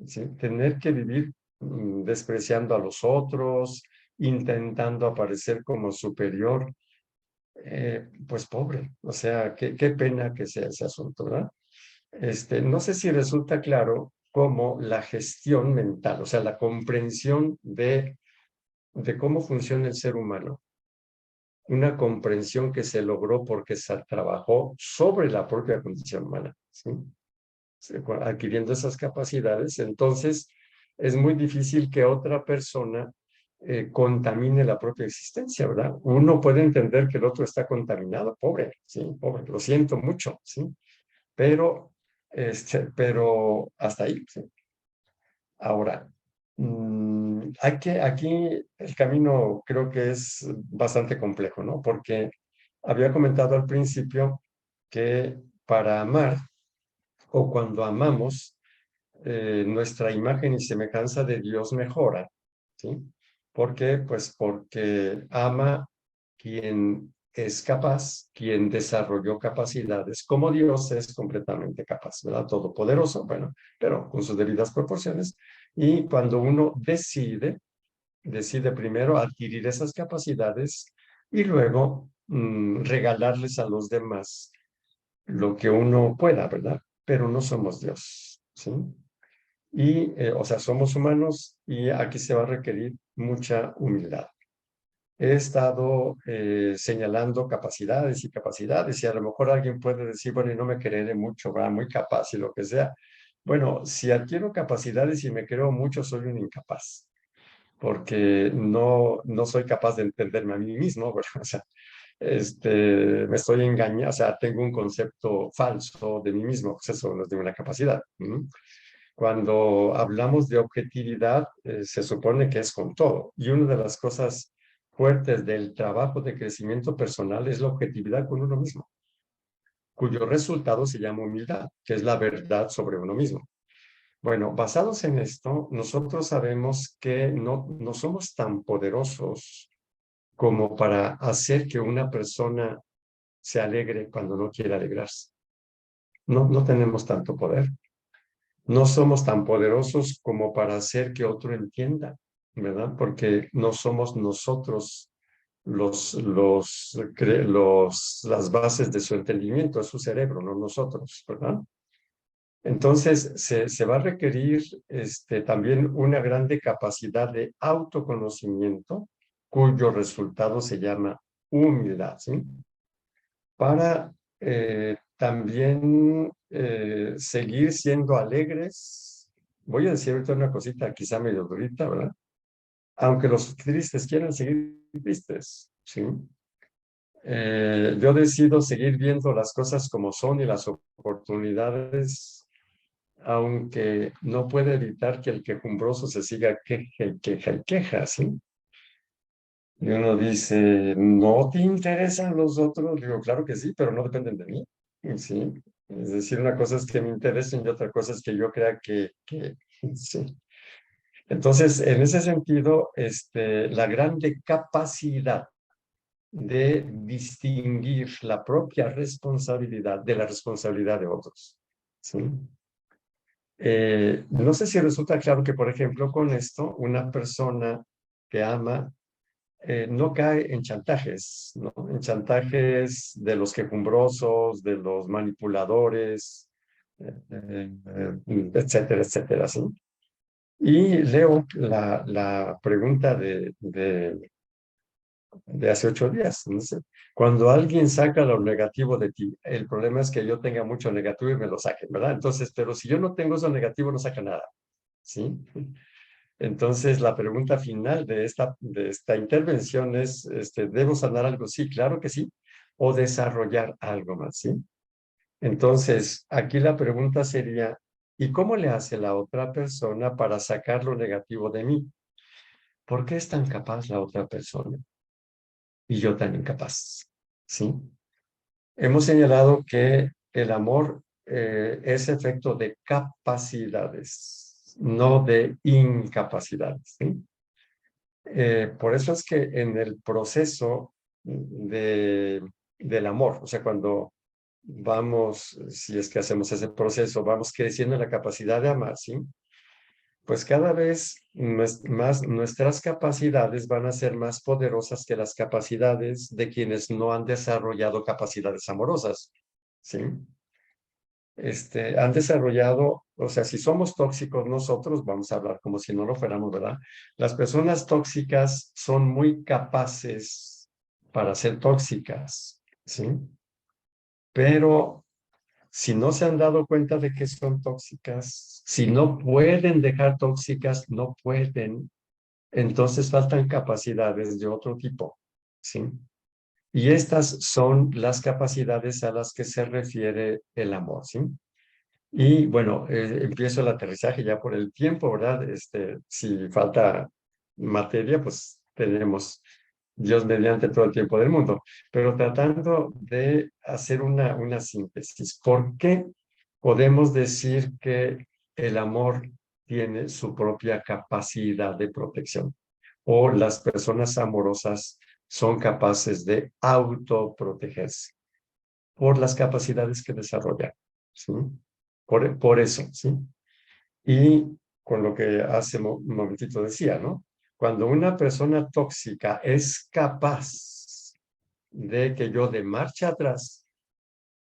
¿sí? Tener que vivir despreciando a los otros, intentando aparecer como superior, pues pobre, o sea, qué pena que sea ese asunto, ¿verdad? No sé si resulta claro cómo la gestión mental, o sea, la comprensión de cómo funciona el ser humano, una comprensión que se logró porque se trabajó sobre la propia condición humana, ¿sí? Adquiriendo esas capacidades, entonces es muy difícil que otra persona contamine la propia existencia, ¿verdad? Uno puede entender que el otro está contaminado, pobre, ¿sí? Pobre, lo siento mucho, ¿sí? Pero, pero hasta ahí, ¿sí? Ahora, aquí el camino creo que es bastante complejo, ¿no? Porque había comentado al principio que para amar o cuando amamos, nuestra imagen y semejanza de Dios mejora, ¿sí? ¿Por qué? Pues porque ama quien es capaz, quien desarrolló capacidades, como Dios es completamente capaz, ¿verdad? Todopoderoso, bueno, pero con sus debidas proporciones. Y cuando uno decide primero adquirir esas capacidades y luego regalarles a los demás lo que uno pueda, ¿verdad? Pero no somos Dios, ¿sí? Y, o sea, somos humanos y aquí se va a requerir mucha humildad. He estado señalando capacidades y capacidades y a lo mejor alguien puede decir, bueno, y no me creeré mucho, va, muy capaz y lo que sea. Bueno, si adquiero capacidades y me creo mucho, soy un incapaz, porque no soy capaz de entenderme a mí mismo, ¿verdad? O sea, me estoy engañando, o sea, tengo un concepto falso de mí mismo, pues eso no es de una capacidad. Cuando hablamos de objetividad, se supone que es con todo. Y una de las cosas fuertes del trabajo de crecimiento personal es la objetividad con uno mismo, cuyo resultado se llama humildad, que es la verdad sobre uno mismo. Bueno, basados en esto, nosotros sabemos que no somos tan poderosos como para hacer que una persona se alegre cuando no quiere alegrarse. No tenemos tanto poder. no somos tan poderosos como para hacer que otro entienda, ¿verdad? Porque no somos nosotros las bases de su entendimiento, es su cerebro, no nosotros, ¿verdad? Entonces, se va a requerir también una grande capacidad de autoconocimiento, cuyo resultado se llama humildad, ¿sí? Para también seguir siendo alegres. Voy a decir ahorita una cosita quizá medio durita, ¿verdad? Aunque los tristes quieran seguir tristes, ¿sí? Yo decido seguir viendo las cosas como son y las oportunidades, aunque no puede evitar que el quejumbroso se siga queja y queja y queja, ¿sí? Y uno dice, ¿no te interesan los otros? Digo, claro que sí, pero no dependen de mí, ¿sí? Es decir, una cosa es que me interesen y otra cosa es que yo crea que sí. Entonces, en ese sentido, la grande capacidad de distinguir la propia responsabilidad de la responsabilidad de otros, ¿sí? No sé si resulta claro que, por ejemplo, con esto, una persona que ama no cae en chantajes, ¿no? En chantajes de los quejumbrosos, de los manipuladores, etcétera, etcétera, ¿sí? Y leo la pregunta de hace 8 días. No sé. Cuando alguien saca lo negativo de ti, el problema es que yo tenga mucho negativo y me lo saquen, ¿verdad? Entonces, pero si yo no tengo eso negativo, no saca nada, ¿sí? Entonces, la pregunta final de esta intervención es, ¿debo sanar algo? Sí, claro que sí. O desarrollar algo más, ¿sí? Entonces, aquí la pregunta sería, ¿y cómo le hace la otra persona para sacar lo negativo de mí? ¿Por qué es tan capaz la otra persona y yo tan incapaz? ¿Sí? Hemos señalado que el amor es efecto de capacidades, no de incapacidades, ¿sí? Por eso es que en el proceso del amor, o sea, cuando vamos, si es que hacemos ese proceso, vamos creciendo en la capacidad de amar, ¿sí? Pues cada vez más nuestras capacidades van a ser más poderosas que las capacidades de quienes no han desarrollado capacidades amorosas, ¿sí? Han desarrollado, o sea, si somos tóxicos nosotros, vamos a hablar como si no lo fuéramos, ¿verdad? Las personas tóxicas son muy capaces para ser tóxicas, ¿sí? Pero si no se han dado cuenta de que son tóxicas, si no pueden dejar tóxicas, no pueden, entonces faltan capacidades de otro tipo, ¿sí? Y estas son las capacidades a las que se refiere el amor, ¿sí? Y bueno, empiezo el aterrizaje ya por el tiempo, ¿verdad? Si falta materia, pues tenemos Dios mediante todo el tiempo del mundo, pero tratando de hacer una síntesis. ¿Por qué podemos decir que el amor tiene su propia capacidad de protección? O las personas amorosas son capaces de autoprotegerse por las capacidades que desarrollan, ¿sí? Por eso, ¿sí? Y con lo que hace un momentito decía, ¿no? Cuando una persona tóxica es capaz de que yo de marcha atrás,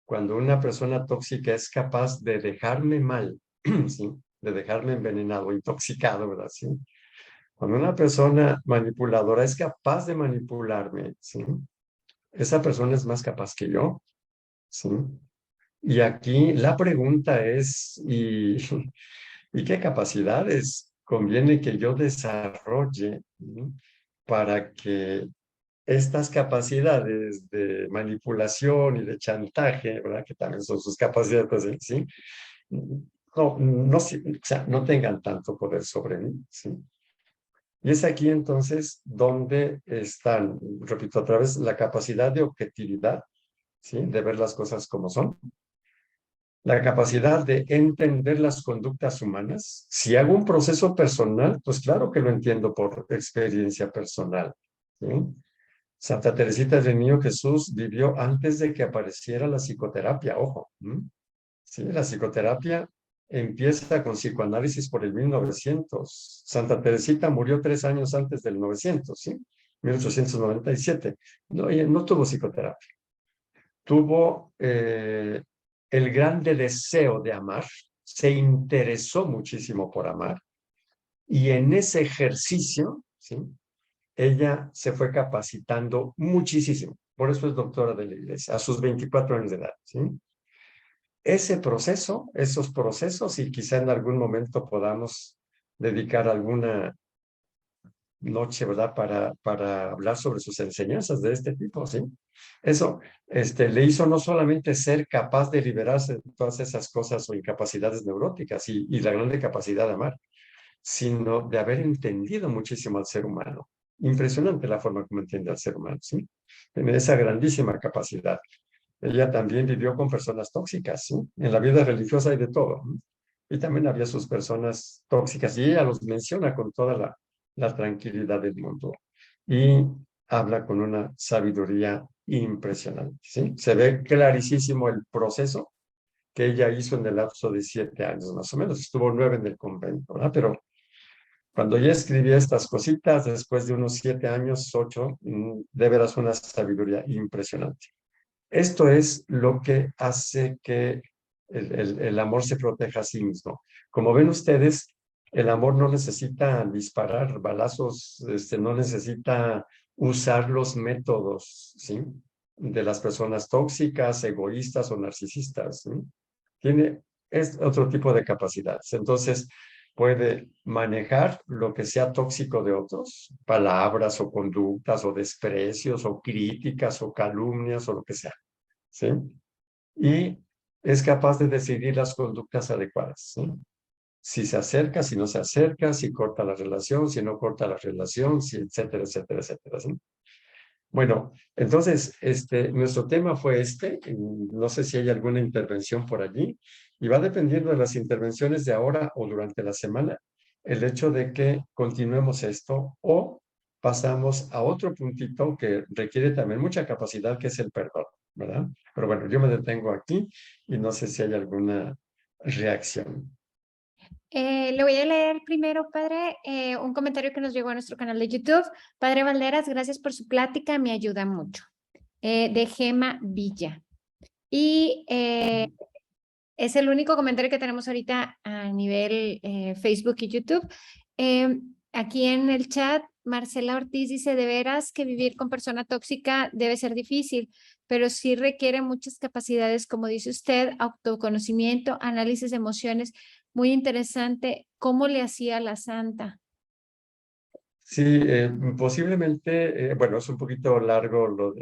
cuando una persona tóxica es capaz de dejarme mal, ¿sí? De dejarme envenenado, intoxicado, ¿verdad? ¿Sí? Cuando una persona manipuladora es capaz de manipularme, ¿sí? Esa persona es más capaz que yo, ¿sí? Y aquí la pregunta es, ¿y qué capacidades conviene que yo desarrolle, ¿no? Para que estas capacidades de manipulación y de chantaje, ¿verdad? Que también son sus capacidades, ¿sí? No, o sea, no tengan tanto poder sobre mí, ¿sí? Y es aquí entonces donde están, repito otra vez, la capacidad de objetividad, ¿sí? De ver las cosas como son, la capacidad de entender las conductas humanas. Si hago un proceso personal, pues claro que lo entiendo por experiencia personal, ¿sí? Santa Teresita del Niño Jesús vivió antes de que apareciera la psicoterapia, ojo. ¿Sí? La psicoterapia empieza con psicoanálisis por el 1900. Santa Teresita murió 3 años antes del 900, ¿sí? 1897. No, ella no tuvo psicoterapia. Tuvo el grande deseo de amar, se interesó muchísimo por amar, y en ese ejercicio, ¿sí? Ella se fue capacitando muchísimo. Por eso es doctora de la Iglesia, a sus 24 años de edad, ¿sí? Ese proceso, esos procesos, y quizá en algún momento podamos dedicar alguna noche, ¿verdad? Para hablar sobre sus enseñanzas de este tipo, ¿sí? Eso le hizo no solamente ser capaz de liberarse de todas esas cosas o incapacidades neuróticas y la grande capacidad de amar, sino de haber entendido muchísimo al ser humano. Impresionante la forma como entiende al ser humano, ¿sí? Tiene esa grandísima capacidad. Ella también vivió con personas tóxicas, ¿sí? En la vida religiosa hay de todo, ¿no? Y también había sus personas tóxicas, y ella los menciona con toda la tranquilidad del mundo. Y habla con una sabiduría impresionante, ¿sí? Se ve clarísimo el proceso que ella hizo en el lapso de 7 años, más o menos. Estuvo 9 en el convento, ¿verdad? Pero cuando ella escribía estas cositas, después de unos 7 años, 8, de veras una sabiduría impresionante. Esto es lo que hace que el amor se proteja a sí mismo. Como ven ustedes, el amor no necesita disparar balazos, no necesita usar los métodos, ¿sí? De las personas tóxicas, egoístas o narcisistas, ¿sí? Es otro tipo de capacidades. Entonces, puede manejar lo que sea tóxico de otros, palabras o conductas o desprecios o críticas o calumnias o lo que sea, ¿sí? Y es capaz de decidir las conductas adecuadas, ¿sí? Si se acerca, si no se acerca, si corta la relación, si no corta la relación, si etcétera, etcétera, etcétera, ¿sí? Bueno, entonces, nuestro tema fue no sé si hay alguna intervención por allí, y va dependiendo de las intervenciones de ahora o durante la semana, el hecho de que continuemos esto o pasamos a otro puntito que requiere también mucha capacidad, que es el perdón, ¿verdad? Pero bueno, yo me detengo aquí y no sé si hay alguna reacción. Le voy a leer primero, padre, un comentario que nos llegó a nuestro canal de YouTube. Padre Valderas, gracias por su plática, me ayuda mucho. De Gema Villa. Y es el único comentario que tenemos ahorita a nivel Facebook y YouTube. Aquí en el chat, Marcela Ortiz dice, de veras que vivir con persona tóxica debe ser difícil, pero sí requiere muchas capacidades, como dice usted, autoconocimiento, análisis de emociones. Muy interesante. ¿Cómo le hacía la santa? Sí, posiblemente, bueno, es un poquito largo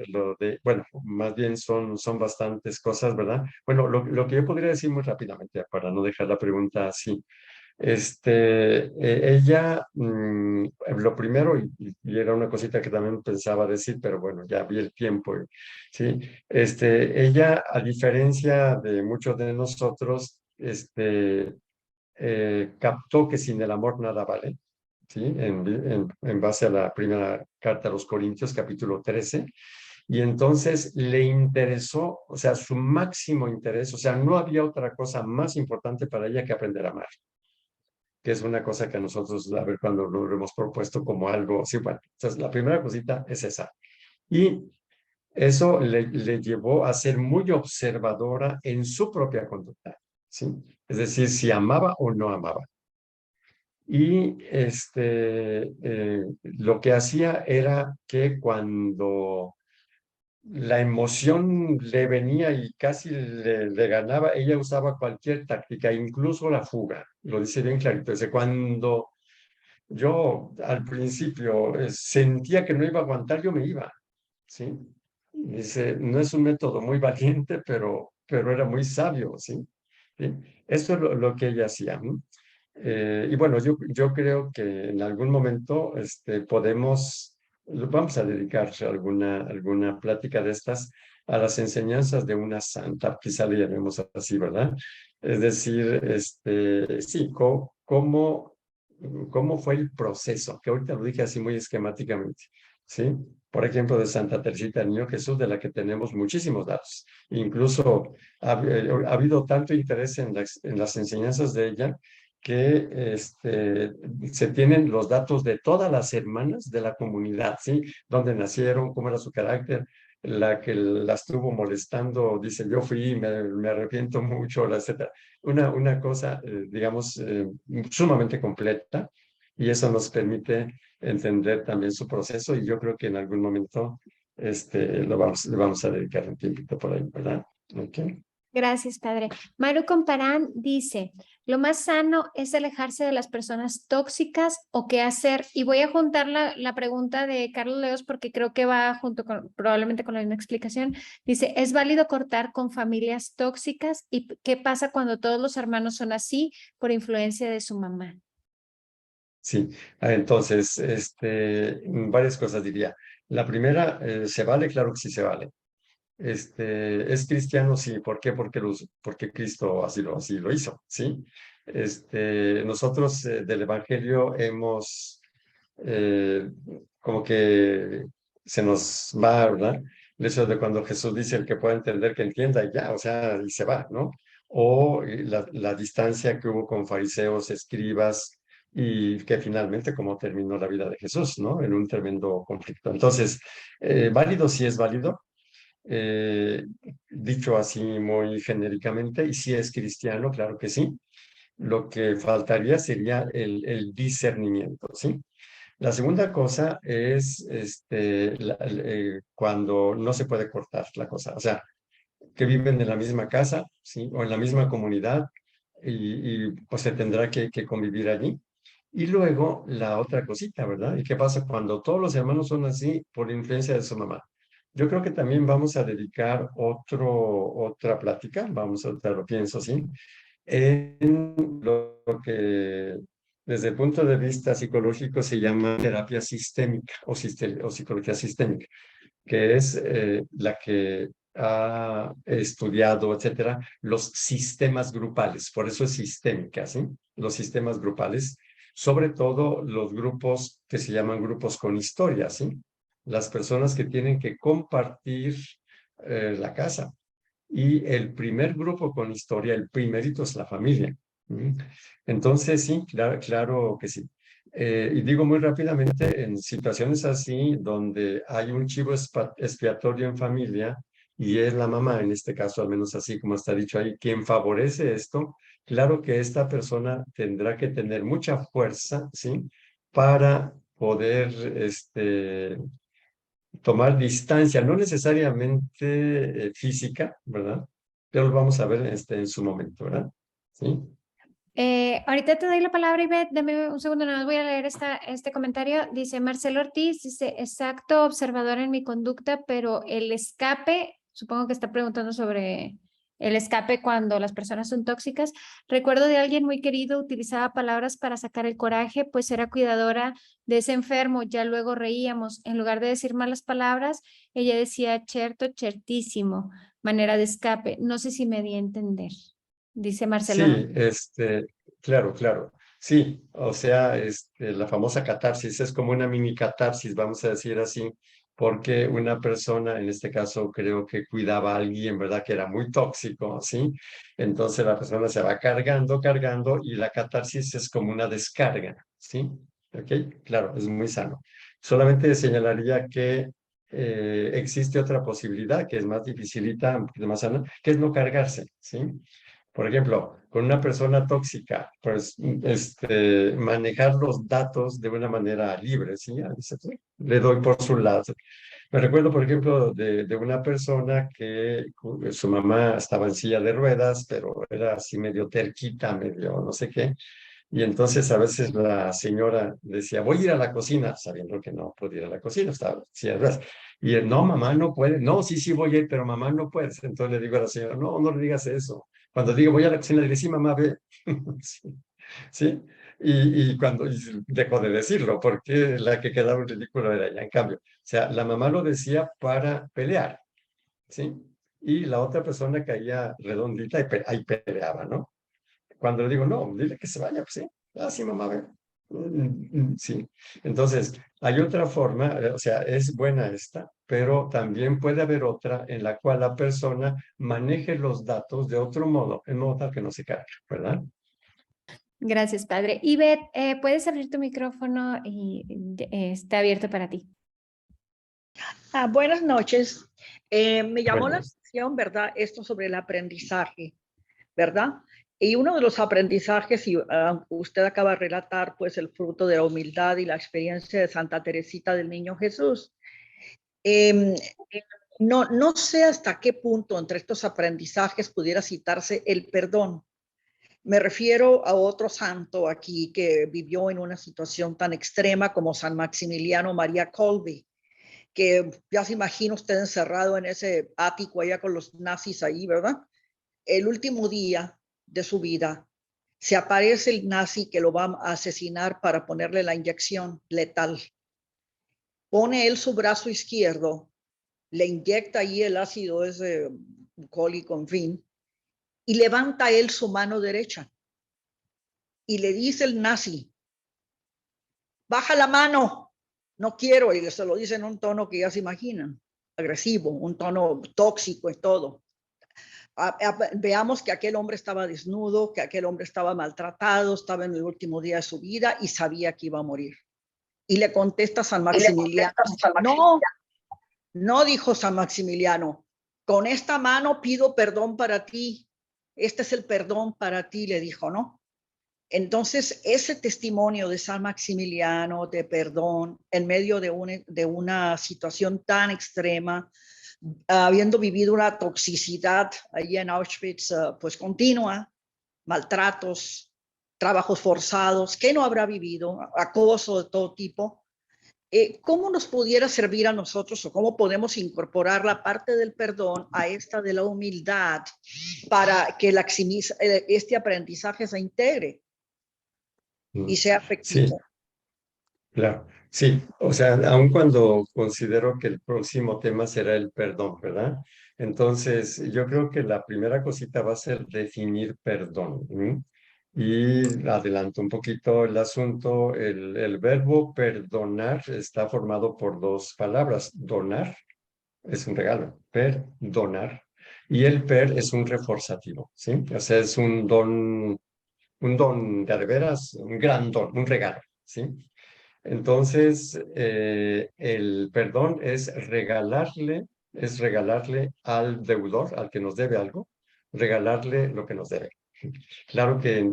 bueno, más bien son bastantes cosas, ¿verdad? Bueno, lo que yo podría decir muy rápidamente, para no dejar la pregunta así, ella, lo primero, y era una cosita que también pensaba decir, pero bueno, ya vi el tiempo, ¿sí? Ella, a diferencia de muchos de nosotros, captó que sin el amor nada vale, ¿sí? En base a la primera carta a los Corintios, capítulo 13, y entonces le interesó, o sea, su máximo interés, o sea, no había otra cosa más importante para ella que aprender a amar, que es una cosa que a nosotros, a ver, cuando lo hemos propuesto como algo, sí, bueno, entonces la primera cosita es esa. Y eso le llevó a ser muy observadora en su propia conducta, ¿sí? Es decir, si amaba o no amaba. Y lo que hacía era que cuando la emoción le venía y casi le ganaba, ella usaba cualquier táctica, incluso la fuga. Lo dice bien clarito. Dice, cuando yo al principio sentía que no iba a aguantar, yo me iba, ¿sí? Dice, no es un método muy valiente, pero era muy sabio, ¿sí? ¿Sí? Esto es lo que ella hacía, ¿no? Y bueno, yo creo que en algún momento vamos a dedicar alguna plática de estas a las enseñanzas de una santa, quizá le llamemos así, ¿verdad? Es decir, sí, cómo fue el proceso, que ahorita lo dije así muy esquemáticamente, ¿sí? Por ejemplo, de Santa Teresita del Niño Jesús, de la que tenemos muchísimos datos. Incluso ha habido tanto interés en las enseñanzas de ella que se tienen los datos de todas las hermanas de la comunidad, ¿sí? Dónde nacieron, cómo era su carácter. La que la estuvo molestando dice, yo fui, me arrepiento mucho, etcétera. Una cosa, digamos, sumamente completa, y eso nos permite entender también su proceso, y yo creo que en algún momento le vamos a dedicar un tiempito por ahí, ¿verdad? Ok. Gracias, padre. Maru Comparán dice, lo más sano es alejarse de las personas tóxicas o qué hacer. Y voy a juntar la pregunta de Carlos Leos porque creo que va junto con, probablemente con la misma explicación. Dice, ¿es válido cortar con familias tóxicas? ¿Y qué pasa cuando todos los hermanos son así por influencia de su mamá? Sí, entonces, varias cosas diría. La primera, ¿se vale? Claro que sí se vale. ¿Es cristiano? Sí. ¿Por qué? Porque Cristo así lo hizo, ¿sí? Nosotros del Evangelio hemos, eh, como que se nos va, ¿verdad? El hecho de cuando Jesús dice el que pueda entender, que entienda y ya, o sea, y se va, ¿no? O la distancia que hubo con fariseos, escribas, y que finalmente como terminó la vida de Jesús, ¿no? En un tremendo conflicto. Entonces, válido sí es válido, eh, dicho así muy genéricamente, y si es cristiano, claro que sí. Lo que faltaría sería el discernimiento, ¿sí? La segunda cosa es cuando no se puede cortar la cosa, o sea, que viven en la misma casa, ¿sí? O en la misma comunidad, pues se tendrá que convivir allí. Y luego la otra cosita, ¿verdad? ¿Y qué pasa cuando todos los hermanos son así por influencia de su mamá? Yo creo que también vamos a dedicar otra plática, lo pienso así, en lo que desde el punto de vista psicológico se llama terapia sistémica o psicología sistémica, que es la que ha estudiado, etcétera, los sistemas grupales. Por eso es sistémica, ¿sí? Los sistemas grupales, sobre todo los grupos que se llaman grupos con historia, ¿sí? Las personas que tienen que compartir la casa. Y el primer grupo con historia, el primerito es la familia. ¿Mm? Entonces, sí, claro que sí. Y digo muy rápidamente, en situaciones así, donde hay un chivo expiatorio en familia, y es la mamá, en este caso, al menos así como está dicho ahí, quien favorece esto, claro que esta persona tendrá que tener mucha fuerza, ¿sí? Para poder, tomar distancia, no necesariamente física, ¿verdad? Pero lo vamos a ver en su momento, ¿verdad? Sí. Ahorita te doy la palabra, Ivette. Dame un segundo, nada más voy a leer este comentario. Dice Marcelo Ortiz, dice, exacto, observador en mi conducta, pero el escape, supongo que está preguntando sobre el escape cuando las personas son tóxicas. Recuerdo de alguien muy querido, utilizaba palabras para sacar el coraje, pues era cuidadora de ese enfermo. Ya luego reíamos. En lugar de decir malas palabras, ella decía, certo, certísimo, manera de escape. No sé si me di a entender, dice Marcelo. Sí, claro, claro. Sí, o sea, la famosa catarsis es como una mini catarsis, vamos a decir así, porque una persona, en este caso creo que cuidaba a alguien, ¿verdad? Que era muy tóxico, ¿sí? Entonces la persona se va cargando, cargando, y la catarsis es como una descarga, ¿sí? ¿Ok? Claro, es muy sano. Solamente señalaría que existe otra posibilidad que es más dificilita, un poquito más sana, que es no cargarse, ¿sí? Por ejemplo, con una persona tóxica, pues manejar los datos de una manera libre, ¿sí? Le doy por su lado. Me recuerdo, por ejemplo, de una persona que su mamá estaba en silla de ruedas, pero era así medio terquita, medio no sé qué. Y entonces a veces la señora decía, voy a ir a la cocina, sabiendo que no podía ir a la cocina, estaba en silla de ruedas. Y él, no, mamá no puede. No, sí, sí voy a ir, pero mamá no puede. Entonces le digo a la señora, no, no le digas eso. Cuando digo voy a la cocina, le digo, sí, mamá, ve. Sí. ¿Sí? Y cuando dejó de decirlo, porque la que quedaba en ridículo era ella. En cambio, o sea, la mamá lo decía para pelear, ¿sí? Y la otra persona caía redondita y ahí peleaba, ¿no? Cuando le digo, no, dile que se vaya, pues sí. Ah, sí, mamá, ve. Sí. Entonces, hay otra forma, o sea, es buena esta, pero también puede haber otra en la cual la persona maneje los datos de otro modo, en modo tal que no se caiga, ¿verdad? Gracias, padre. Ivette, puedes abrir tu micrófono y está abierto para ti. Buenas noches. Me llamó la Bueno, atención, ¿verdad? Esto sobre el aprendizaje, ¿verdad? Y uno de los aprendizajes, y usted acaba de relatar, pues, el fruto de la humildad y la experiencia de Santa Teresita del Niño Jesús. Eh, no sé hasta qué punto entre estos aprendizajes pudiera citarse el perdón. Me refiero a otro santo aquí que vivió en una situación tan extrema como San Maximiliano María Kolbe, que ya se imagina usted encerrado en ese ático allá con los nazis ahí, ¿verdad? El último día de su vida, se aparece el nazi que lo va a asesinar para ponerle la inyección letal. Pone él su brazo izquierdo, le inyecta ahí el ácido ese bucólico, en fin, y levanta él su mano derecha y le dice el nazi, baja la mano, no quiero, y se lo dice en un tono que ya se imaginan, agresivo, un tono tóxico y todo. Veamos que aquel hombre estaba desnudo, que aquel hombre estaba maltratado, estaba en el último día de su vida y sabía que iba a morir. Y le contesta San Maximiliano, no, no, dijo San Maximiliano, con esta mano pido perdón para ti, este es el perdón para ti, le dijo, ¿no? Entonces, ese testimonio de San Maximiliano de perdón en medio de una situación tan extrema, habiendo vivido una toxicidad allí en Auschwitz, pues continua, maltratos, trabajos forzados, ¿qué no habrá vivido? Acoso de todo tipo. ¿Cómo nos pudiera servir a nosotros o cómo podemos incorporar la parte del perdón a esta de la humildad para que este aprendizaje se integre y sea sí, efectivo? claro. Sí, o sea, aun cuando considero que el próximo tema será el perdón, ¿verdad? Entonces, yo creo que la primera cosita va a ser definir perdón. ¿M? Y adelanto un poquito el asunto. El verbo perdonar está formado por dos palabras. Donar es un regalo, perdonar. Y el es un reforzativo, ¿sí? O sea, es un don de veras, un gran don, un regalo, ¿sí? Entonces, el perdón es regalarle al deudor, al que nos debe algo, regalarle lo que nos debe. Claro que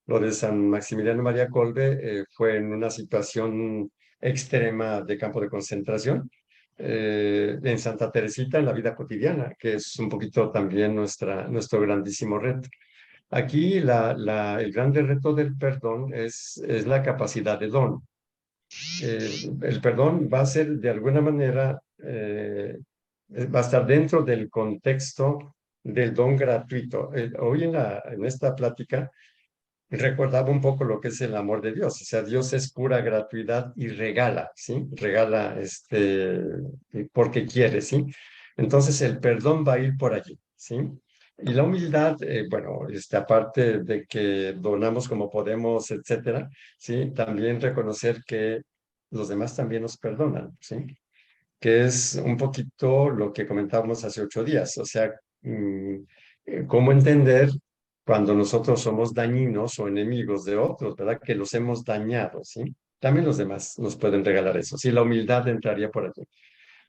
lo de San Maximiliano María Kolbe fue en una situación extrema de campo de concentración, en Santa Teresita, en la vida cotidiana, que es un poquito también nuestro grandísimo reto. Aquí el grande reto del perdón es la capacidad de don. El perdón va a ser de alguna manera, va a estar dentro del contexto del don gratuito. Hoy en esta plática recordaba un poco lo que es el amor de Dios. O sea, Dios es pura gratuidad y regala, ¿sí? Regala porque quiere, ¿sí? Entonces el perdón va a ir por allí, ¿sí? Y la humildad, bueno, aparte de que donamos como podemos, etcétera, ¿sí? También reconocer que los demás también nos perdonan, ¿sí? Que es un poquito lo que comentábamos hace 8 días, o sea, cómo entender cuando nosotros somos dañinos o enemigos de otros, ¿verdad? Que los hemos dañado, ¿sí? También los demás nos pueden regalar eso, sí, la humildad entraría por aquí.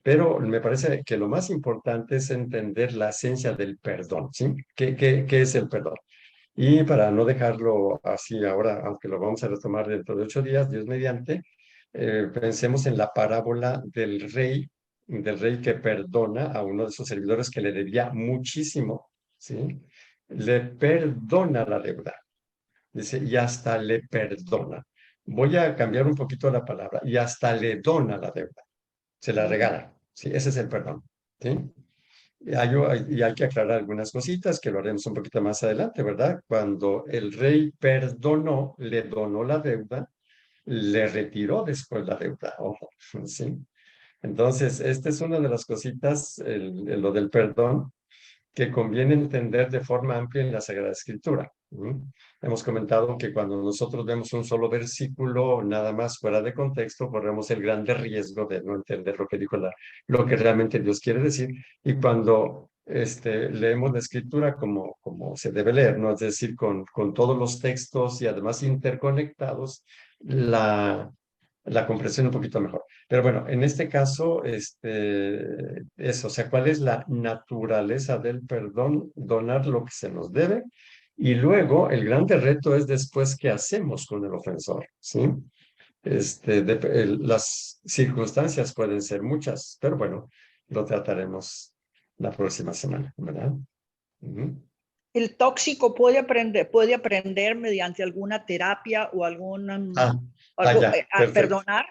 Pero me parece que lo más importante es entender la esencia del perdón, ¿sí? ¿Qué es el perdón? Y para no dejarlo así ahora, aunque lo vamos a retomar dentro de 8 días, Dios mediante, pensemos en la parábola del rey que perdona a uno de sus servidores que le debía muchísimo, ¿sí? Le perdona la deuda, dice, y hasta le perdona. Voy a cambiar un poquito la palabra, y hasta le dona la deuda, se la regala, ¿sí? Ese es el perdón, ¿sí? Y hay que aclarar algunas cositas que lo haremos un poquito más adelante, ¿verdad? Cuando el rey perdonó, le donó la deuda, le retiró después la deuda, ojo, ¿sí? Entonces, esta es una de las cositas, lo del perdón, que conviene entender de forma amplia en la Sagrada Escritura. Hemos comentado que cuando nosotros vemos un solo versículo, nada más fuera de contexto, corremos el grande riesgo de no entender lo que dijo lo que realmente Dios quiere decir. Y cuando leemos la escritura como se debe leer, ¿no? Es decir, con todos los textos y además interconectados, la comprensión un poquito mejor. Pero bueno, en este caso, o sea, ¿cuál es la naturaleza del perdón? Donar lo que se nos debe. Y luego, el grande reto es después qué hacemos con el ofensor, ¿sí? Las circunstancias pueden ser muchas, pero bueno, lo trataremos la próxima semana, ¿verdad? El tóxico puede aprender mediante alguna terapia o algo, Ya, a perfecto. perdonar.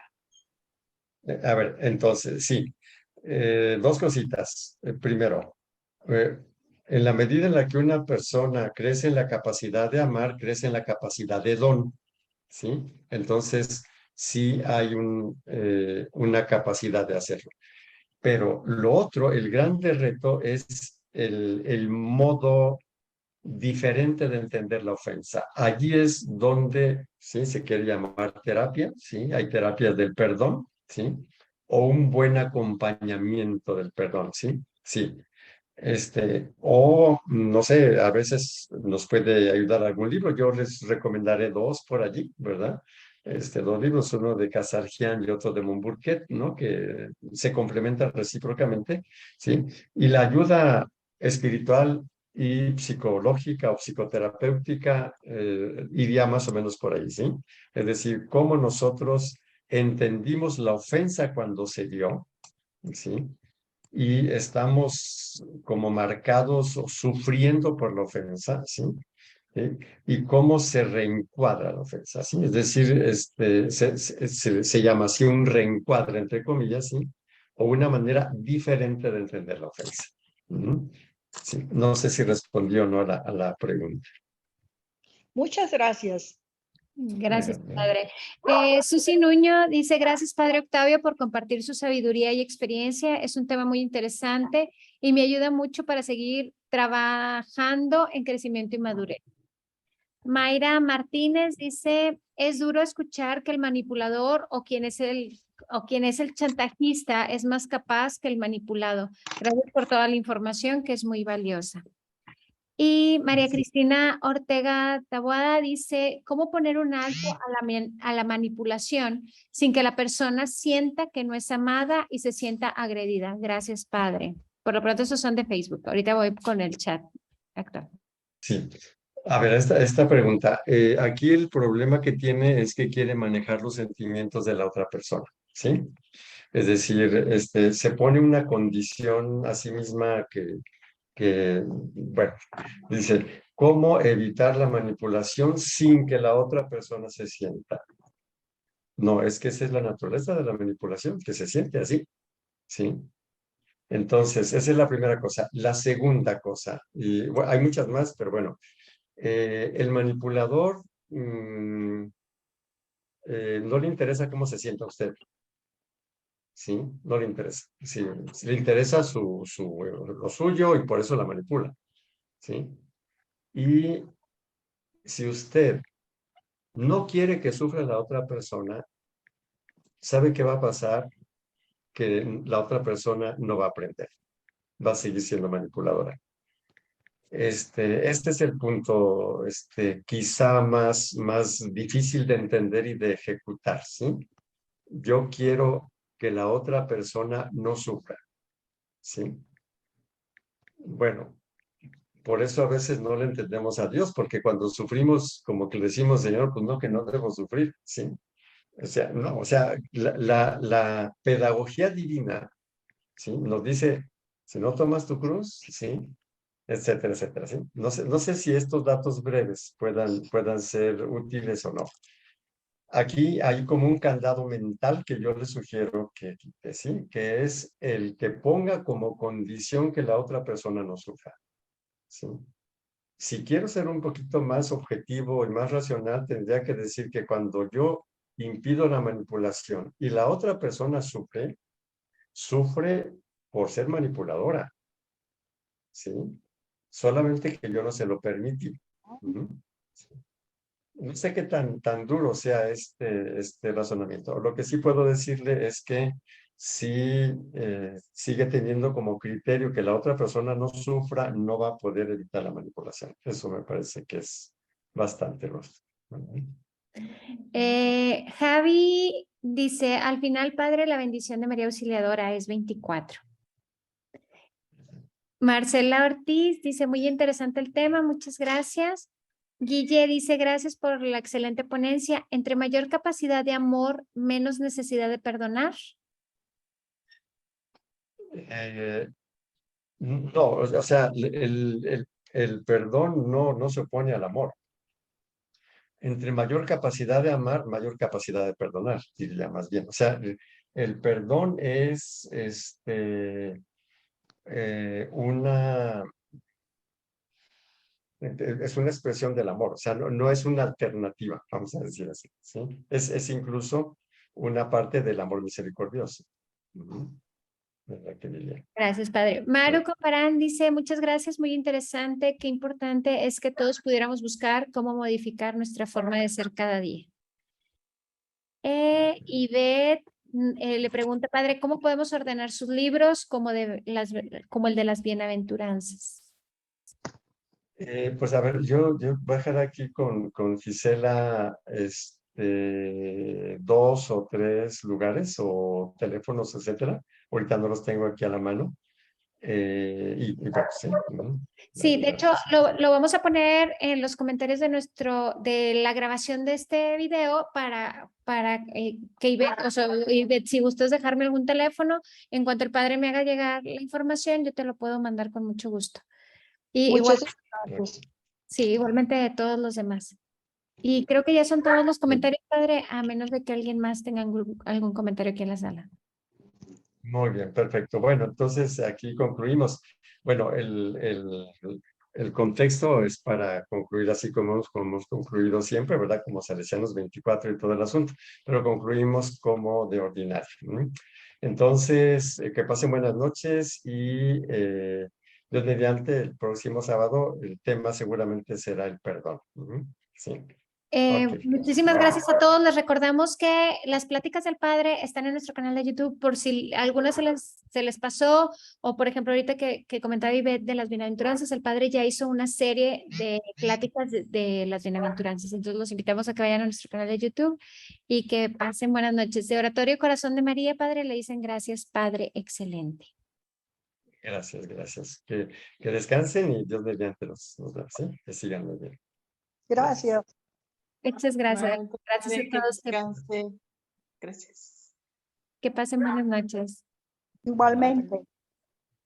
A ver, entonces, sí. Dos cositas. Primero, en la medida en la que una persona crece en la capacidad de amar, crece en la capacidad de don, ¿sí? Entonces, sí hay una capacidad de hacerlo. Pero lo otro, el grande reto es el modo diferente de entender la ofensa. Allí es donde, ¿sí? Se quiere llamar terapia, ¿sí? Hay terapias del perdón, ¿sí? O un buen acompañamiento del perdón, ¿sí? Sí. O no sé, a veces nos puede ayudar algún libro. Yo les recomendaré dos por allí, ¿verdad? Dos libros, uno de Casarjian y otro de Monburquet, ¿no? Que se complementan recíprocamente, ¿sí? Y la ayuda espiritual y psicológica o psicoterapéutica iría más o menos por ahí, ¿sí? Es decir, cómo nosotros entendimos la ofensa cuando se dio, ¿sí? Y estamos como marcados o sufriendo por la ofensa, ¿sí? ¿Sí? Y cómo se reencuadra la ofensa, ¿sí? Es decir, se llama así un reencuadre, entre comillas, ¿sí? O una manera diferente de entender la ofensa. Sí, no sé si respondió o no a la pregunta. Muchas gracias. Gracias, Padre. Susi Nuño dice, gracias, Padre Octavio, por compartir su sabiduría y experiencia. Es un tema muy interesante y me ayuda mucho para seguir trabajando en crecimiento y madurez. Mayra Martínez dice, es duro escuchar que el manipulador o quien es el chantajista es más capaz que el manipulado. Gracias por toda la información que es muy valiosa. Y María Cristina Ortega Taboada dice, ¿cómo poner un alto a la manipulación sin que la persona sienta que no es amada y se sienta agredida? Gracias, Padre. Por lo pronto, esos son de Facebook. Ahorita voy con el chat actual. Sí. A ver, esta pregunta. Aquí el problema que tiene es que quiere manejar los sentimientos de la otra persona, ¿sí? Es decir, se pone una condición a sí misma bueno, dice, ¿cómo evitar la manipulación sin que la otra persona se sienta? No, es que esa es la naturaleza de la manipulación, que se siente así, ¿sí? Entonces, esa es la primera cosa. La segunda cosa, y bueno, hay muchas más, pero bueno, el manipulador no le interesa cómo se sienta usted, ¿sí? No le interesa. Sí, le interesa lo suyo y por eso la manipula, ¿sí? Y si usted no quiere que sufra la otra persona, ¿sabe qué va a pasar? Que la otra persona no va a aprender, va a seguir siendo manipuladora. Este es el punto, quizá más difícil de entender y de ejecutar, ¿sí? Yo quiero que la otra persona no sufra, ¿sí? Bueno, por eso a veces no le entendemos a Dios, porque cuando sufrimos, como que le decimos, Señor, pues no, que no debemos sufrir, ¿sí? O sea, no, o sea, la pedagogía divina, ¿sí? Nos dice, si no tomas tu cruz, ¿sí? Etcétera, etcétera, ¿sí? No sé si estos datos breves puedan ser útiles o no. Aquí hay como un candado mental que yo le sugiero que quite, ¿sí? Que es el que ponga como condición que la otra persona no sufra, ¿sí? Si quiero ser un poquito más objetivo y más racional, tendría que decir que cuando yo impido la manipulación y la otra persona sufre por ser manipuladora, ¿sí? Solamente que yo no se lo permití. No sé qué tan duro sea este razonamiento. Lo que sí puedo decirle es que si sigue teniendo como criterio que la otra persona no sufra, no va a poder evitar la manipulación. Eso me parece que es bastante lógico. Javi dice, al final, Padre, la bendición de María Auxiliadora es 24. Marcela Ortiz dice, muy interesante el tema, muchas gracias. Guille dice, gracias por la excelente ponencia. Entre mayor capacidad de amor, menos necesidad de perdonar. No, o sea, el perdón no se opone al amor. Entre mayor capacidad de amar, mayor capacidad de perdonar, diría más bien. O sea, el perdón es es una expresión del amor, o sea, no es una alternativa, vamos a decir así, ¿sí? Es incluso una parte del amor misericordioso. ¿Verdad que diría? Gracias, Padre. Maru Comparán dice, muchas gracias, muy interesante. Qué importante es que todos pudiéramos buscar cómo modificar nuestra forma de ser cada día. Ivette le pregunta, Padre, ¿cómo podemos ordenar sus libros como el de las bienaventuranzas? Pues a ver, yo voy a dejar aquí con Gisela 2 o 3 lugares o teléfonos, etcétera. Ahorita no los tengo aquí a la mano. Bueno, sí. Sí, de hecho, lo vamos a poner en los comentarios de la grabación de este video para que Ivette, o sea, Ivette, si gustas dejarme algún teléfono, en cuanto el Padre me haga llegar la información, yo te lo puedo mandar con mucho gusto. Y igual, Muchas gracias. sí, igualmente de todos los demás. Y creo que ya son todos los comentarios, Padre, a menos de que alguien más tenga algún comentario aquí en la sala. Muy bien, perfecto. Bueno, entonces aquí concluimos. Bueno, el contexto es para concluir así como hemos concluido siempre, ¿verdad? Como Salesianos 24 y todo el asunto, pero concluimos como de ordinario. Entonces, que pasen buenas noches y Dios mediante el próximo sábado el tema seguramente será el perdón. Sí. Ok. Muchísimas gracias a todos. Les recordamos que las pláticas del Padre están en nuestro canal de YouTube por si alguna se les pasó o por ejemplo ahorita que comentaba Ivette de las bienaventuranzas, el Padre ya hizo una serie de pláticas de las bienaventuranzas. Entonces los invitamos a que vayan a nuestro canal de YouTube y que pasen buenas noches. De Oratorio Corazón de María, Padre, le dicen gracias, Padre, excelente. Gracias, gracias. Que descansen y Dios mediante los vea, ¿sí? Que sigan muy bien. Gracias. Muchas gracias. Bueno, Gracias a que todos. descanse. Gracias. Que pasen buenas noches. Igualmente.